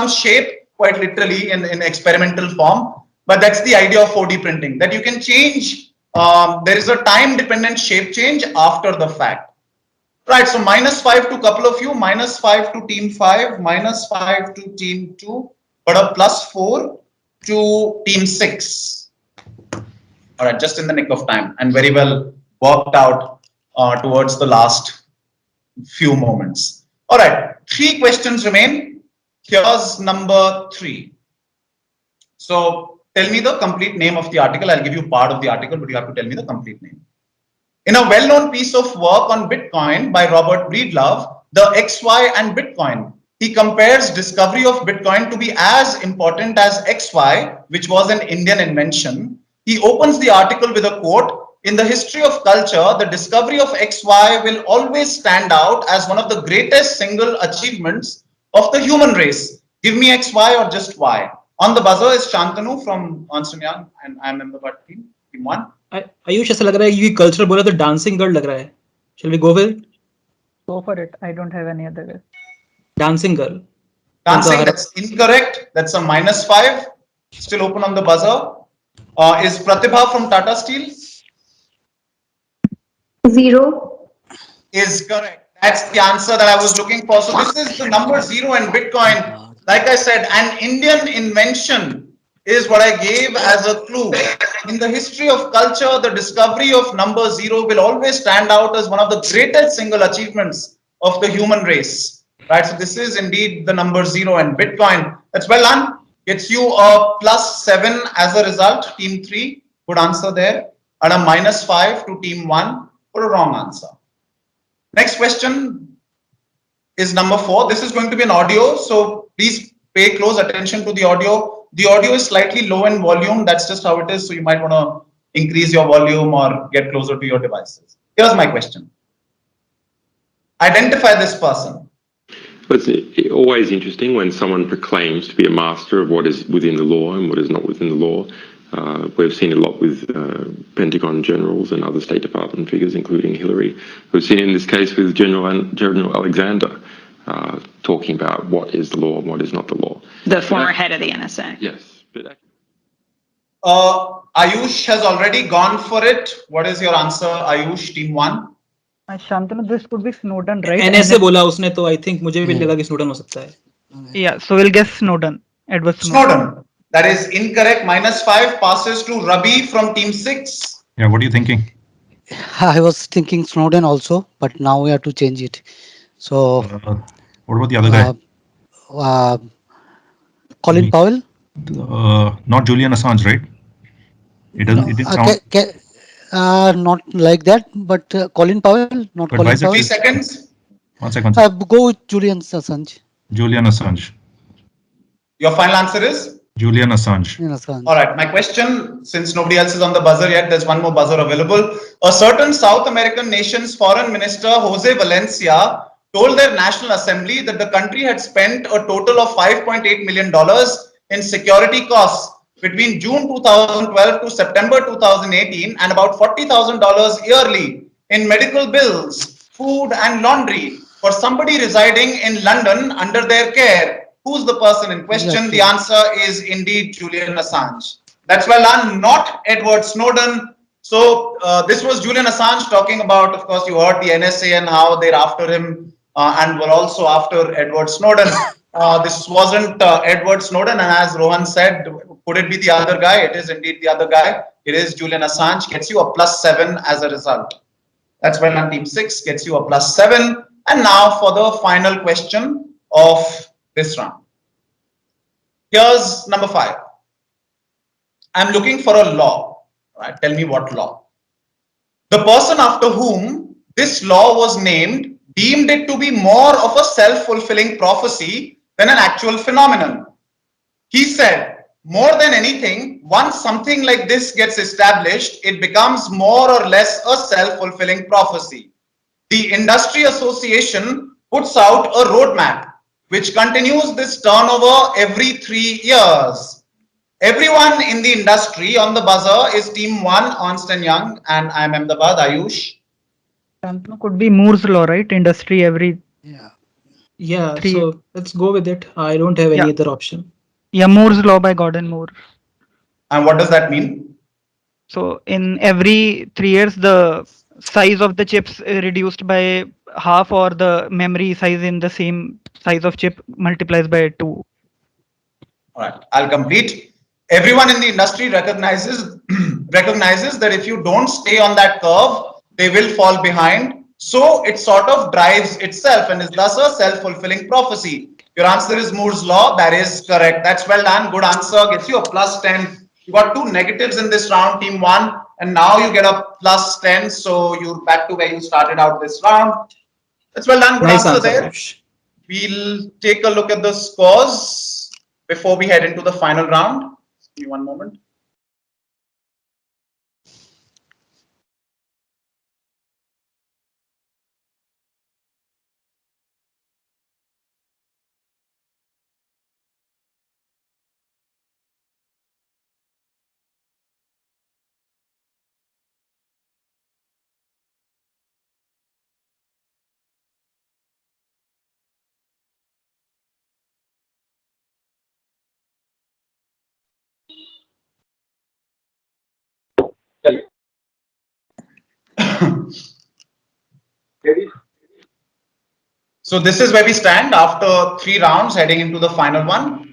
A: shape, quite literally in experimental form. But that's the idea of 4D printing, that you can change there is a time dependent shape change after the fact. Right, so -5 to couple of you, -5 to team 5, -5 to team 2, but a +4 to team 6. All right, just in the nick of time and very well worked out towards the last few moments. All right, 3 questions remain. Here's number 3. So tell me the complete name of the article. I'll give you part of the article, but you have to tell me the complete name. In a well-known piece of work on Bitcoin by Robert Breedlove, The XY and Bitcoin, he compares discovery of Bitcoin to be as important as XY, which was an Indian invention. He opens the article with a quote, "In the history of culture, the discovery of XY will always stand out as one of the greatest single achievements of the human race. Give me XY or just Y." On the buzzer is Shantanu from Ernst & Young, and I'm in the team 1.
C: Ayush ऐसा लग रहा है ये culture बोला तो dancing girl लग रहा है. Shall we go with it?
B: Go for it. I don't have any other guess.
C: Dancing girl.
A: Dancing, that's incorrect. That's a -5. Still open on the buzzer. Is Pratibha from Tata Steel?
E: 0.
A: Is correct. That's the answer that I was looking for. So this is the number 0 in Bitcoin. Like I said, an Indian invention is what I gave as a clue. In the history of culture, the discovery of number 0 will always stand out as one of the greatest single achievements of the human race. Right, so this is indeed the number 0 in Bitcoin. That's well done. Gets you a +7 as a result. Team 3, good answer there. And a -5 to team 1 for a wrong answer. Next question is number 4. This is going to be an audio, so please pay close attention to the audio. The audio is slightly low in volume. That's just how it is. So you might want to increase your volume or get closer to your devices. Here's my question. Identify this person.
M: It's always interesting when someone proclaims to be a master of what is within the law and what is not within the law. We've seen a lot with Pentagon generals and other State Department figures, including Hillary. We've seen in this case with General Alexander talking about what is the law and what is not the law.
N: The former head of the NSA.
M: Yes.
A: Ayush has already gone for it. What is your answer, Ayush, team 1?
B: Shantanu, this could be Snowden, right?
C: NSA बोला उसने तो I think मुझे भी लगा कि Snowden हो सकता है.
B: Yeah, so we'll guess Snowden. Edward
A: Snowden. That is incorrect. -5 passes to Rabi from team 6.
H: Yeah, what are you thinking?
I: I was thinking Snowden also, but now we have to change it. So,
H: what about the other guy?
I: Colin Powell?
H: Not Julian Assange, right? It doesn't. It didn't sound.
I: Not like that, but Colin Powell, not
H: But
I: Colin Powell.
A: 3 seconds.
H: 1 second.
I: Go with Julian Assange.
H: Julian Assange.
A: Your final answer is?
H: Julian Assange.
A: All right, my question, since nobody else is on the buzzer yet, there's one more buzzer available. A certain South American nation's foreign minister, Jose Valencia, told their National Assembly that the country had spent a total of $5.8 million in security costs between June 2012 to September 2018 and about $40,000 yearly in medical bills, food and laundry for somebody residing in London under their care. Who's the person in question? The answer is indeed Julian Assange. That's well done, not Edward Snowden. So this was Julian Assange talking about, of course, you heard the NSA and how they're after him and were also after Edward Snowden. This wasn't Edward Snowden, and as Rohan said, could it be the other guy? It is indeed the other guy. It is Julian Assange. Gets you a +7 as a result. That's well done, team 6 gets you a +7. And now for the final question of this round. Here's number 5. I'm looking for a law. Right? Tell me what law. The person after whom this law was named deemed it to be more of a self-fulfilling prophecy than an actual phenomenon. He said, more than anything, once something like this gets established, it becomes more or less a self-fulfilling prophecy. The industry association puts out a roadmap which continues this turnover every 3 years. Everyone in the industry on the buzzer is team 1, Ernst & Young, and I'm Ahmedabad, Ayush.
B: Shantanu, could be Moore's law, right? Industry every.
C: Yeah, so let's go with it. I don't have any other option.
B: Yeah, Moore's law by Gordon Moore.
A: And what does that mean?
B: So in every 3 years, the size of the chips reduced by half, or the memory size in the same size of chip multiplies by 2.
A: All right, I'll complete. Everyone in the industry recognizes that if you don't stay on that curve, they will fall behind. So it sort of drives itself and is thus a self-fulfilling prophecy. Your answer is Moore's law. That is correct. That's well done. Good answer. Gets you a plus 10. You got 2 negatives in this round, team 1, and now you get a plus 10. So you're back to where you started out this round. That's well done. Good
C: Nice
A: answer
C: answer,
A: there.
C: Piyush.
A: We'll take a look at the scores before we head into the final round. Give me one moment. So this is where we stand after 3 rounds, heading into the final one.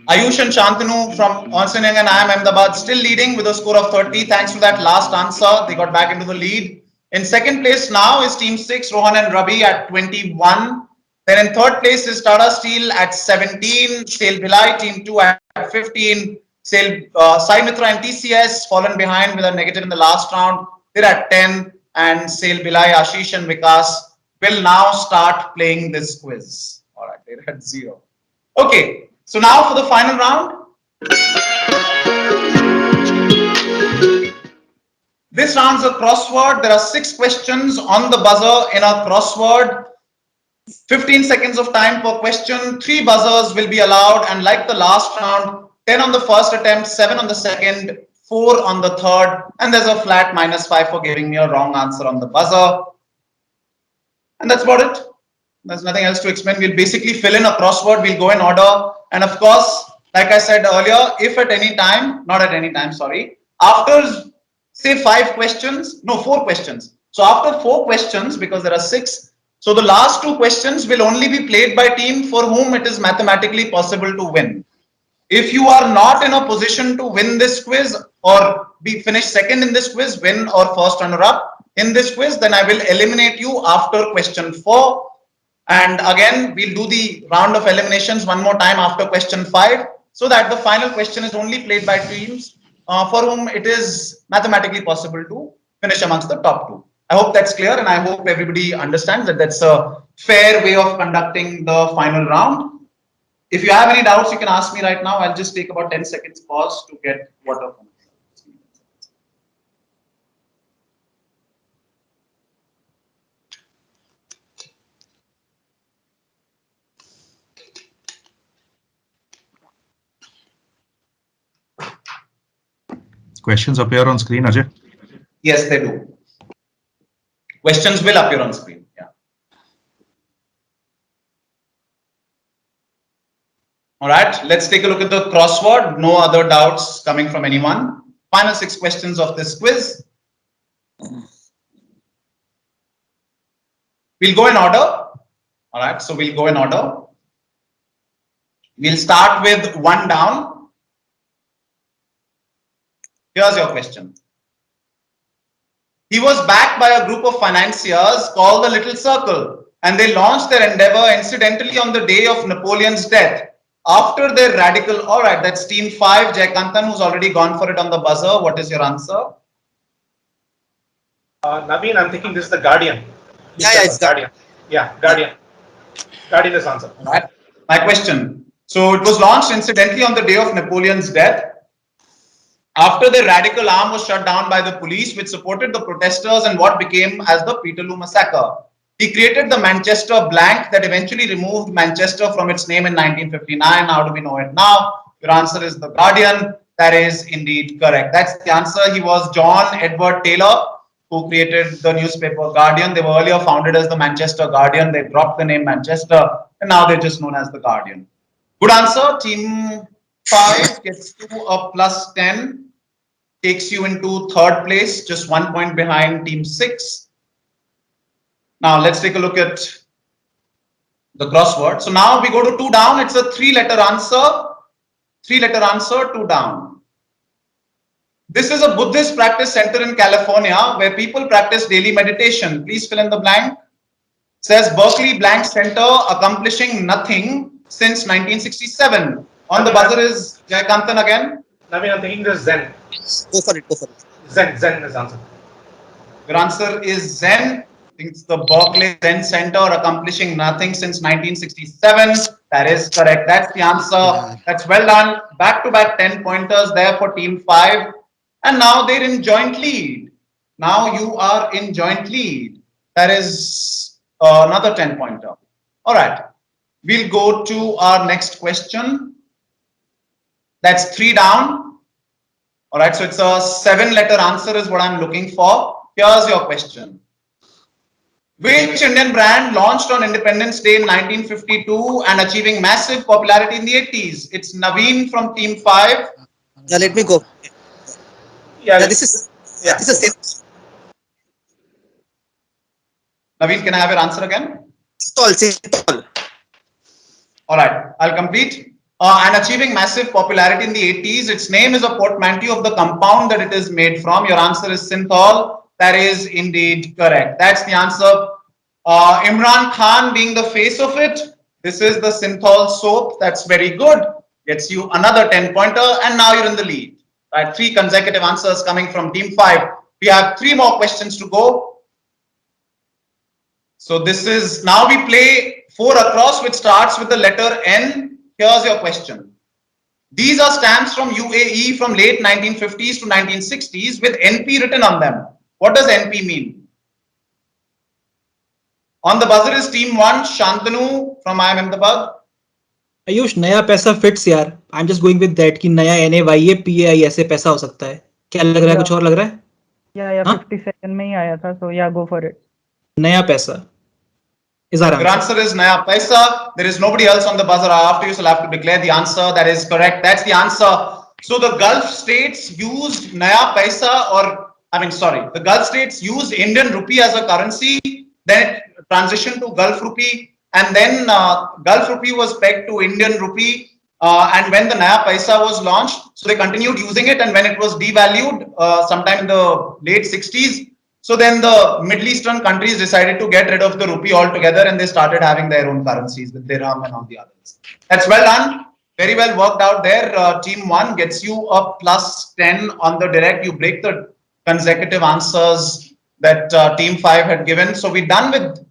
A: Ayush and Shantanu from Ernst & Young and IIM Ahmedabad still leading with a score of 30. Thanks to that last answer, they got back into the lead. In second place now is Team 6, Rohan and Ravi at 21. Then in third place is Tata Steel at 17, Sail Bhilai, Team 2 at 15. Sai Mitra and TCS fallen behind with a negative in the last round. They're at 10. And Sail Bhilai, Ashish and Vikas will now start playing this quiz. All right, they're at 0. Okay, so now for the final round. This round's a crossword. There are 6 questions on the buzzer in a crossword. 15 seconds of time per question. 3 buzzers will be allowed, and like the last round, 10 on the first attempt, 7 on the second, 4 on the third, and there's a flat -5 for giving me a wrong answer on the buzzer. And that's about it. There's nothing else to explain. We'll basically fill in a crossword. We'll go in order. And of course, like I said earlier, if at any time, not at any time, sorry, after say 4 questions. So after 4 questions, because there are 6, so the last 2 questions will only be played by team for whom it is mathematically possible to win. If you are not in a position to win this quiz or be finished second in this quiz, win or first runner-up in this quiz, then I will eliminate you after question 4. And again, we'll do the round of eliminations one more time after question 5, so that the final question is only played by teams for whom it is mathematically possible to finish amongst the top 2. I hope that's clear, and I hope everybody understands that that's a fair way of conducting the final round. If you have any doubts, you can ask me right now. I'll just take about 10 seconds pause to get water from you.
H: Questions appear on screen, Ajay?
A: Yes, they do. Questions will appear on screen. Yeah. All right, let's take a look at the crossword. No other doubts coming from anyone. Final 6 questions of this quiz. We'll go in order. All right, so we'll go in order. We'll start with 1 down. Here's your question. He was backed by a group of financiers called the Little Circle, and they launched their endeavor incidentally on the day of Napoleon's death. After their radical, all right, that's team 5, Jaykantan, who's already gone for it on the buzzer. What is your answer?
L: Naveen, I'm thinking this is the Guardian.
G: Yeah, it's
L: Guardian. Yeah, Guardian. Guardian is answer.
A: All right. My question. So it was launched incidentally on the day of Napoleon's death. After the radical arm was shut down by the police, which supported the protesters and what became as the Peterloo Massacre. He created the Manchester blank that eventually removed Manchester from its name in 1959. How do we know it now? Your answer is the Guardian. That is indeed correct. That's the answer. He was John Edward Taylor, who created the newspaper Guardian. They were earlier founded as the Manchester Guardian. They dropped the name Manchester, and now they're just known as the Guardian. Good answer, team 5 gets you a plus 10, takes you into third place, just 1 point behind team 6. Now let's take a look at the crossword. So now we go to 2 down. It's a 3-letter answer. 3-letter answer, 2 down. This is a Buddhist practice center in California where people practice daily meditation. Please fill in the blank. Says Berkeley Blank Center accomplishing nothing since 1967. On the buzzer is Jaykantan again.
L: Naveen, I'm thinking this Zen.
G: Go for it. Go for it.
L: Zen is answer.
A: Your answer is Zen. I think it's the Berkeley Zen Center accomplishing nothing since 1967. That is correct. That's the answer. That's well done. Back-to-back 10 pointers there for team 5. And now they're in joint lead. Now you are in joint lead. That is another 10 pointer. All right. We'll go to our next question. That's 3 down. All right. So it's a 7-letter answer is what I'm looking for. Here's your question. Which Indian brand launched on Independence Day in 1952 and achieving massive popularity in the 80s? It's Naveen from Team 5.
G: Yeah, let me go.
L: Yeah,
G: this is same.
A: Naveen, can I have your answer again?
G: Synthol.
A: All right, I'll complete. And achieving massive popularity in the 80s, its name is a portmanteau of the compound that it is made from. Your answer is synthol. That is indeed correct. That's the answer. Imran Khan being the face of it. This is the synthol soap. That's very good. Gets you another 10 pointer. And now you're in the lead. Right, 3 consecutive answers coming from team 5. We have 3 more questions to go. So this is, now we play 4 across, which starts with the letter N. Here's your question. These are stamps from UAE from late 1950s to 1960s with NP written on them. What does NP mean? On the buzzer is team 1, Shantanu from IIM Ahmedabad.
C: Ayush नया पैसा fits यार I am just going with that कि नया NAYA PAI ऐसे पैसा हो सकता है क्या लग रहा है कुछ और लग रहा है
B: या 57 में ही आया था सो या गो फॉर इट
C: नया पैसा is our
A: Your answer is Naya Paisa. There is nobody else on the buzzer after you, so I'll have to declare the answer. That is correct. That's the answer. So the Gulf states used Naya Paisa, the Gulf states used Indian rupee as a currency. Then it transitioned to Gulf rupee, and then Gulf rupee was pegged to Indian rupee. And when the Naya Paisa was launched, so they continued using it. And when it was devalued sometime in the late 60s, so then the Middle Eastern countries decided to get rid of the rupee altogether, and they started having their own currencies with dirham and all the others. That's well done. Very well worked out there. Team 1 gets you a plus 10 on the direct. You break the consecutive answers that Team 5 had given. So we're done with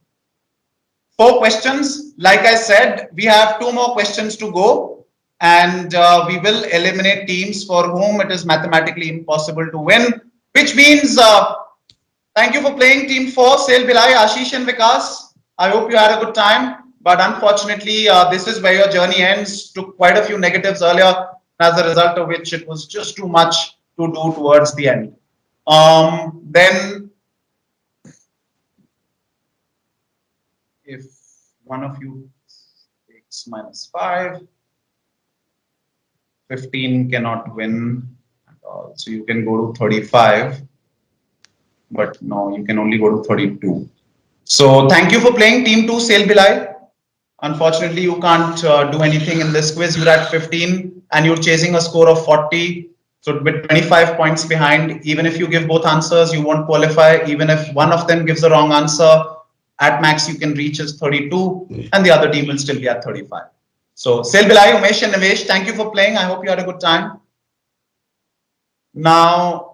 A: 4 questions. Like I said, we have 2 more questions to go, and we will eliminate teams for whom it is mathematically impossible to win, which means thank you for playing Team 4, Sail Bilai, Ashish and Vikas. I hope you had a good time. But unfortunately, this is where your journey ends. Took quite a few negatives earlier, as a result of which it was just too much to do towards the end. Then, if one of you takes -5, 15 cannot win at all. So you can go to 35. But no, you can only go to 32. So thank you for playing Team 2, Sail Bilai. Unfortunately, you can't do anything in this quiz. You're at 15 and you're chasing a score of 40. So with 25 points behind, even if you give both answers, you won't qualify. Even if one of them gives the wrong answer, at max you can reach is 32 and the other team will still be at 35. So Sail Bilai, Umesh and Nivesh, thank you for playing. I hope you had a good time. Now,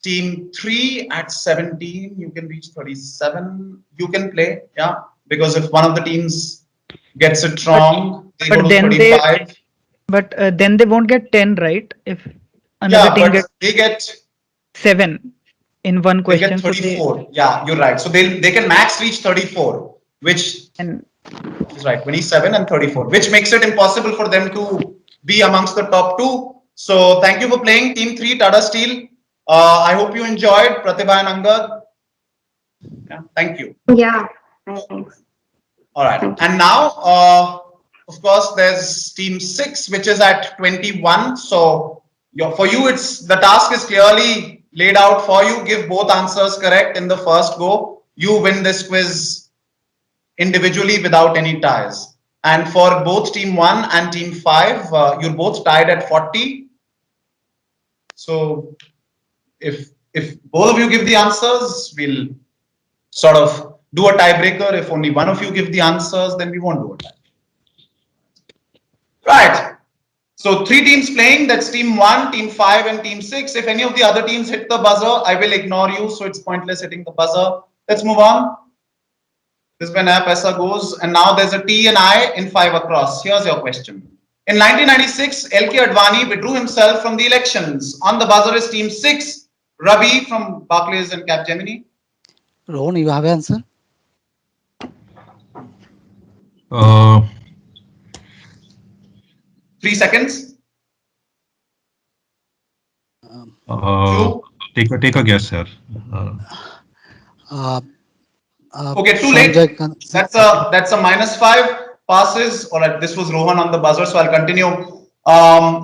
A: Team 3 at 17, you can reach 37. You can play, yeah, because if one of the teams gets it wrong, they go to 35.
B: But then they won't get 10, right? If another team gets
A: they get
B: 7 in one question.
A: They get 34. Yeah, you're right. So they can max reach 34, which is right. 27 and 34, which makes it impossible for them to be amongst the top 2. So thank you for playing Team 3, Tata Steel. I hope you enjoyed, Pratibha and Angad. Yeah, thank you.
E: Yeah, thanks.
A: All right. And now of course, there's team 6, which is at 21. So for you, the task is clearly laid out for you. Give both answers correct in the first go. You win this quiz individually without any ties. And for both team 1 and team 5, you're both tied at 40. So if both of you give the answers, we'll sort of do a tiebreaker. If only one of you give the answers, then we won't do a tie. Right. So 3 teams playing, that's team 1, team 5 and team 6. If any of the other teams hit the buzzer, I will ignore you. So it's pointless hitting the buzzer. Let's move on. This is when Paisa goes. And now there's a T and I in 5 across. Here's your question. In 1996, LK Advani withdrew himself from the elections. On the buzzer is team 6, Ravi from Barclays and Capgemini.
I: Rohan, you have an answer?
A: 3 seconds.
H: Take a guess, sir.
A: Okay, too late. That's a -5. Passes. All right, this was Rohan on the buzzer, so I'll continue.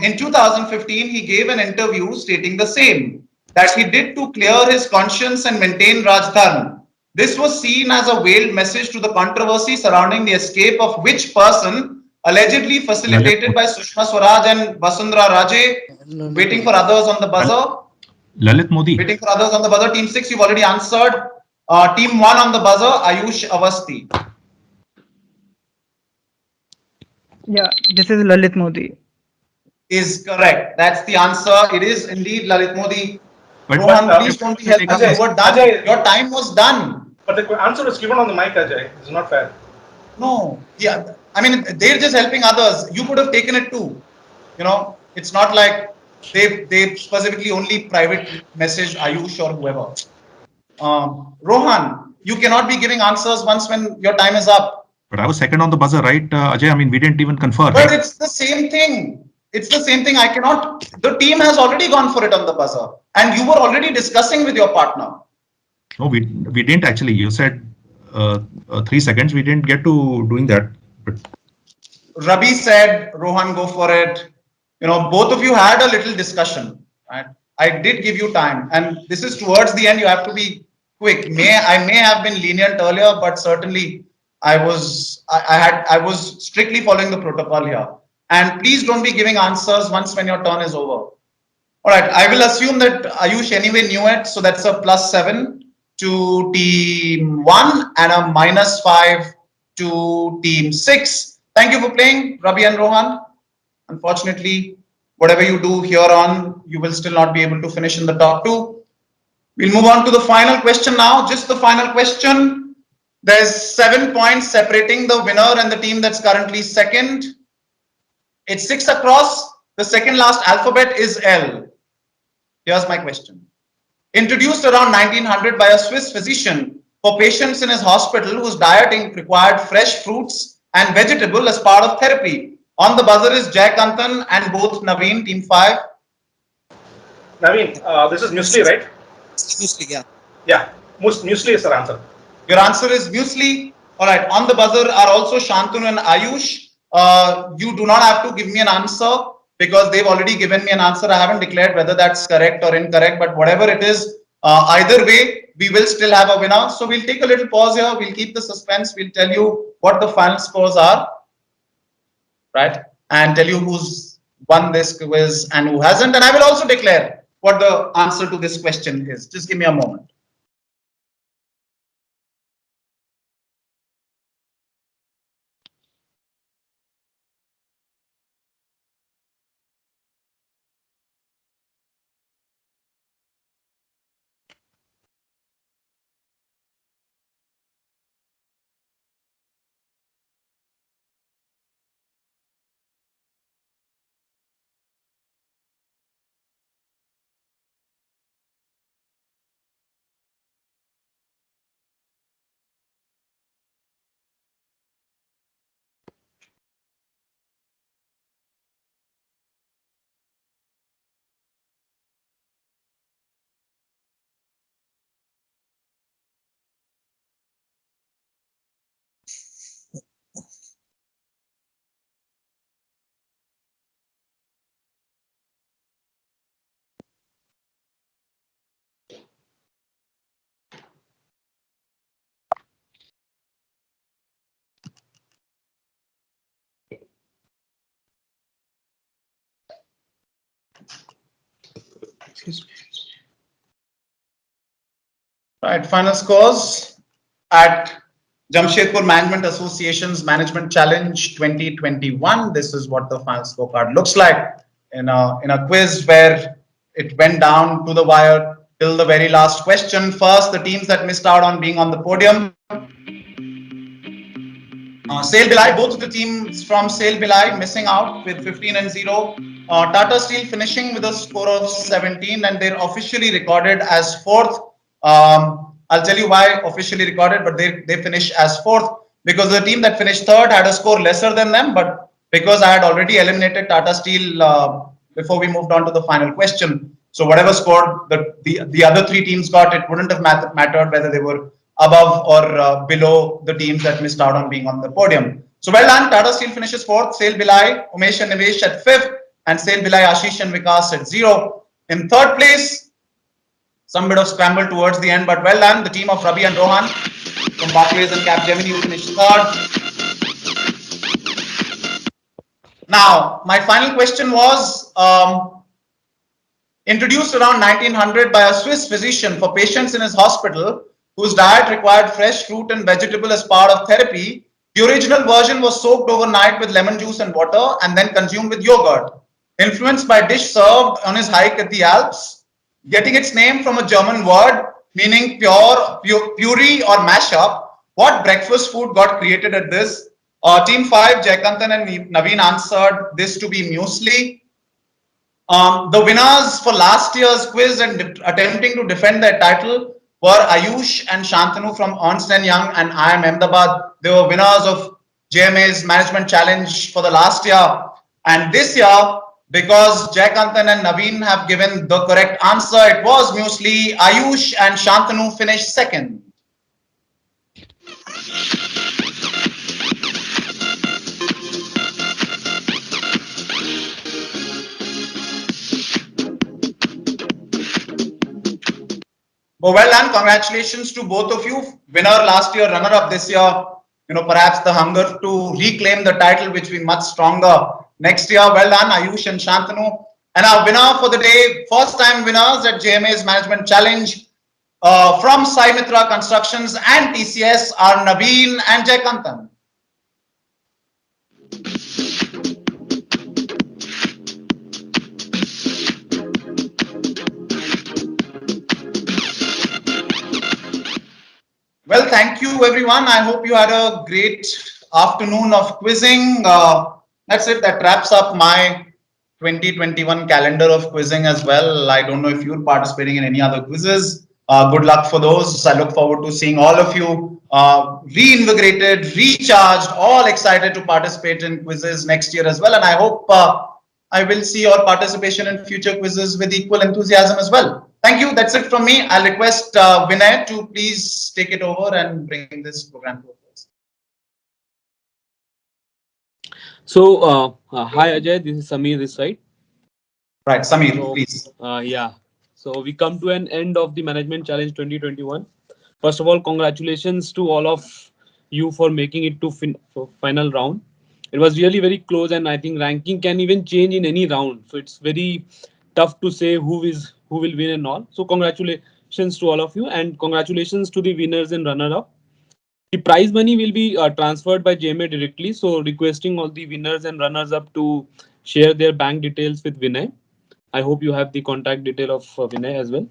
A: In 2015, he gave an interview stating the same, that he did to clear his conscience and maintain Rajdhan. This was seen as a veiled message to the controversy surrounding the escape of which person allegedly facilitated by Sushma Swaraj and Vasundhara Raje. Waiting for others on the buzzer.
H: Lalit Modi.
A: Waiting for others on the buzzer. Team 6, you've already answered. Team 1 on the buzzer, Ayush Avasthi.
B: Yeah, this is Lalit Modi.
A: Is correct. That's the answer. It is indeed Lalit Modi.
H: But
A: Rohan, please don't be helpful. You were done. Your time was done.
L: But the answer was given on the mic, Ajay. It's not fair.
A: No. Yeah. I mean, they're just helping others. You could have taken it too. You know, it's not like they specifically only private message Ayush or whoever. Rohan, you cannot be giving answers once when your time is up.
H: But I was second on the buzzer, right, Ajay? I mean, we didn't even confer.
A: But
H: right?
A: it's the same thing. It's the same thing. I cannot. The team has already gone for it on the buzzer, and you were already discussing with your partner.
H: No, we didn't actually. You said 3 seconds. We didn't get to doing that. But
A: Rabi said, Rohan, go for it. You know, both of you had a little discussion. Right? I did give you time, and this is towards the end. You have to be quick. I may have been lenient earlier, but certainly I was strictly following the protocol here. And please don't be giving answers once when your turn is over. All right, I will assume that Ayush anyway knew it, so that's a +7 to team 1 and a -5 to team 6. Thank you for playing, Rabi and Rohan. Unfortunately, whatever you do here on, you will still not be able to finish in the top 2. We'll move on to the final question now. Just the final question. There's 7 points separating the winner and the team that's currently second. It's 6 across. The second last alphabet is L. Here's my question. Introduced around 1900 by a Swiss physician for patients in his hospital whose dieting required fresh fruits and vegetable as part of therapy. On the buzzer is Jay Kantan and both Naveen, team 5.
L: Naveen, this is muesli, right?
G: Muesli, yeah.
L: Yeah, muesli is our answer.
A: Your answer is muesli. All right. On the buzzer are also Shantanu and Ayush. You do not have to give me an answer because they've already given me an answer. I haven't declared whether that's correct or incorrect, but whatever it is, either way, we will still have a winner. So we'll take a little pause here. We'll keep the suspense. We'll tell you what the final scores are, right? And tell you who's won this quiz and who hasn't. And I will also declare what the answer to this question is. Just give me a moment. Right, final scores at Jamshedpur Management Association's Management Challenge 2021. This is what the final scorecard looks like in a quiz where it went down to the wire till the very last question. First, the teams that missed out on being on the podium. Sale Bilai, both of the teams from Sale Bilai missing out with 15 and 0. Tata Steel finishing with a score of 17, and they're officially recorded as fourth. I'll tell you why officially recorded, but they finish as fourth because the team that finished third had a score lesser than them. But because I had already eliminated Tata Steel before we moved on to the final question, so whatever score the other three teams got, it wouldn't have mattered whether they were above or below the teams that missed out on being on the podium. So well done. Tata Steel finishes fourth. Sale Bilai, Umesh and Nivesh at fifth, and Sale Bilai, Ashish and Vikas at 0. In third place, some bit of scramble towards the end, but well done. The team of Ravi and Rohan from Barclays and Capgemini who finished third. Now, my final question was introduced around 1900 by a Swiss physician for patients in his hospital whose diet required fresh fruit and vegetable as part of therapy. The original version was soaked overnight with lemon juice and water and then consumed with yogurt. Influenced by a dish served on his hike at the Alps, getting its name from a German word meaning puree or mashup, what breakfast food got created at this? Team 5, Jaikantan and Naveen answered this to be muesli. The winners for last year's quiz and attempting to defend their title were Ayush and Shantanu from Ernst & Young and IIM Ahmedabad. They were winners of JMA's Management Challenge for the last year. And this year, because Jaikantan and Naveen have given the correct answer, it was muesli. Ayush and Shantanu finished second. Well done. Congratulations to both of you. Winner last year, runner up this year. Perhaps the hunger to reclaim the title, which will be much stronger next year. Well done, Ayush and Shantanu. And our winner for the day, first time winners at JMA's Management Challenge from Sai Mitra Constructions and TCS are Naveen and Jaikantan. Well, thank you, everyone. I hope you had a great afternoon of quizzing. That's it. That wraps up my 2021 calendar of quizzing as well. I don't know if you're participating in any other quizzes. Good luck for those. I look forward to seeing all of you reinvigorated, recharged, all excited to participate in quizzes next year as well. And I hope I will see your participation in future quizzes with equal enthusiasm as well. Thank you. That's it from me. I'll request Vinay to please take it over and bring this program to a close.
O: So, hi Ajay, this is Samir this side.
A: Right, Samir, please.
O: Yeah. So we come to an end of the Management Challenge 2021. First of all, congratulations to all of you for making it to final round. It was really very close, and I think ranking can even change in any round. So it's very tough to say who will win and all. So congratulations to all of you, and congratulations to the winners and runner-up. The prize money will be transferred by JMA directly. So requesting all the winners and runners-up to share their bank details with Vinay. I hope you have the contact detail of Vinay as well.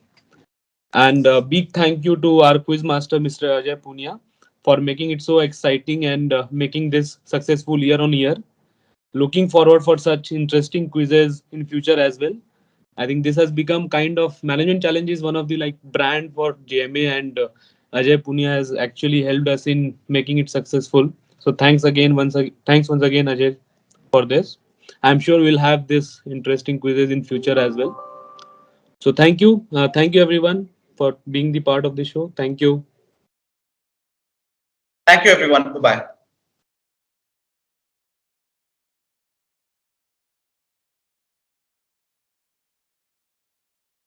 O: And a big thank you to our quiz master, Mr. Ajay Punia, for making it so exciting and making this successful year on year. Looking forward for such interesting quizzes in future as well. I think this has become kind of Management Challenge is one of the brand for JMA, and Ajay Punia has actually helped us in making it successful. So thanks once again, Ajay, for this. I'm sure we'll have this interesting quizzes in future as well. So thank you everyone for being the part of the show. Thank you.
A: Thank you everyone. Goodbye.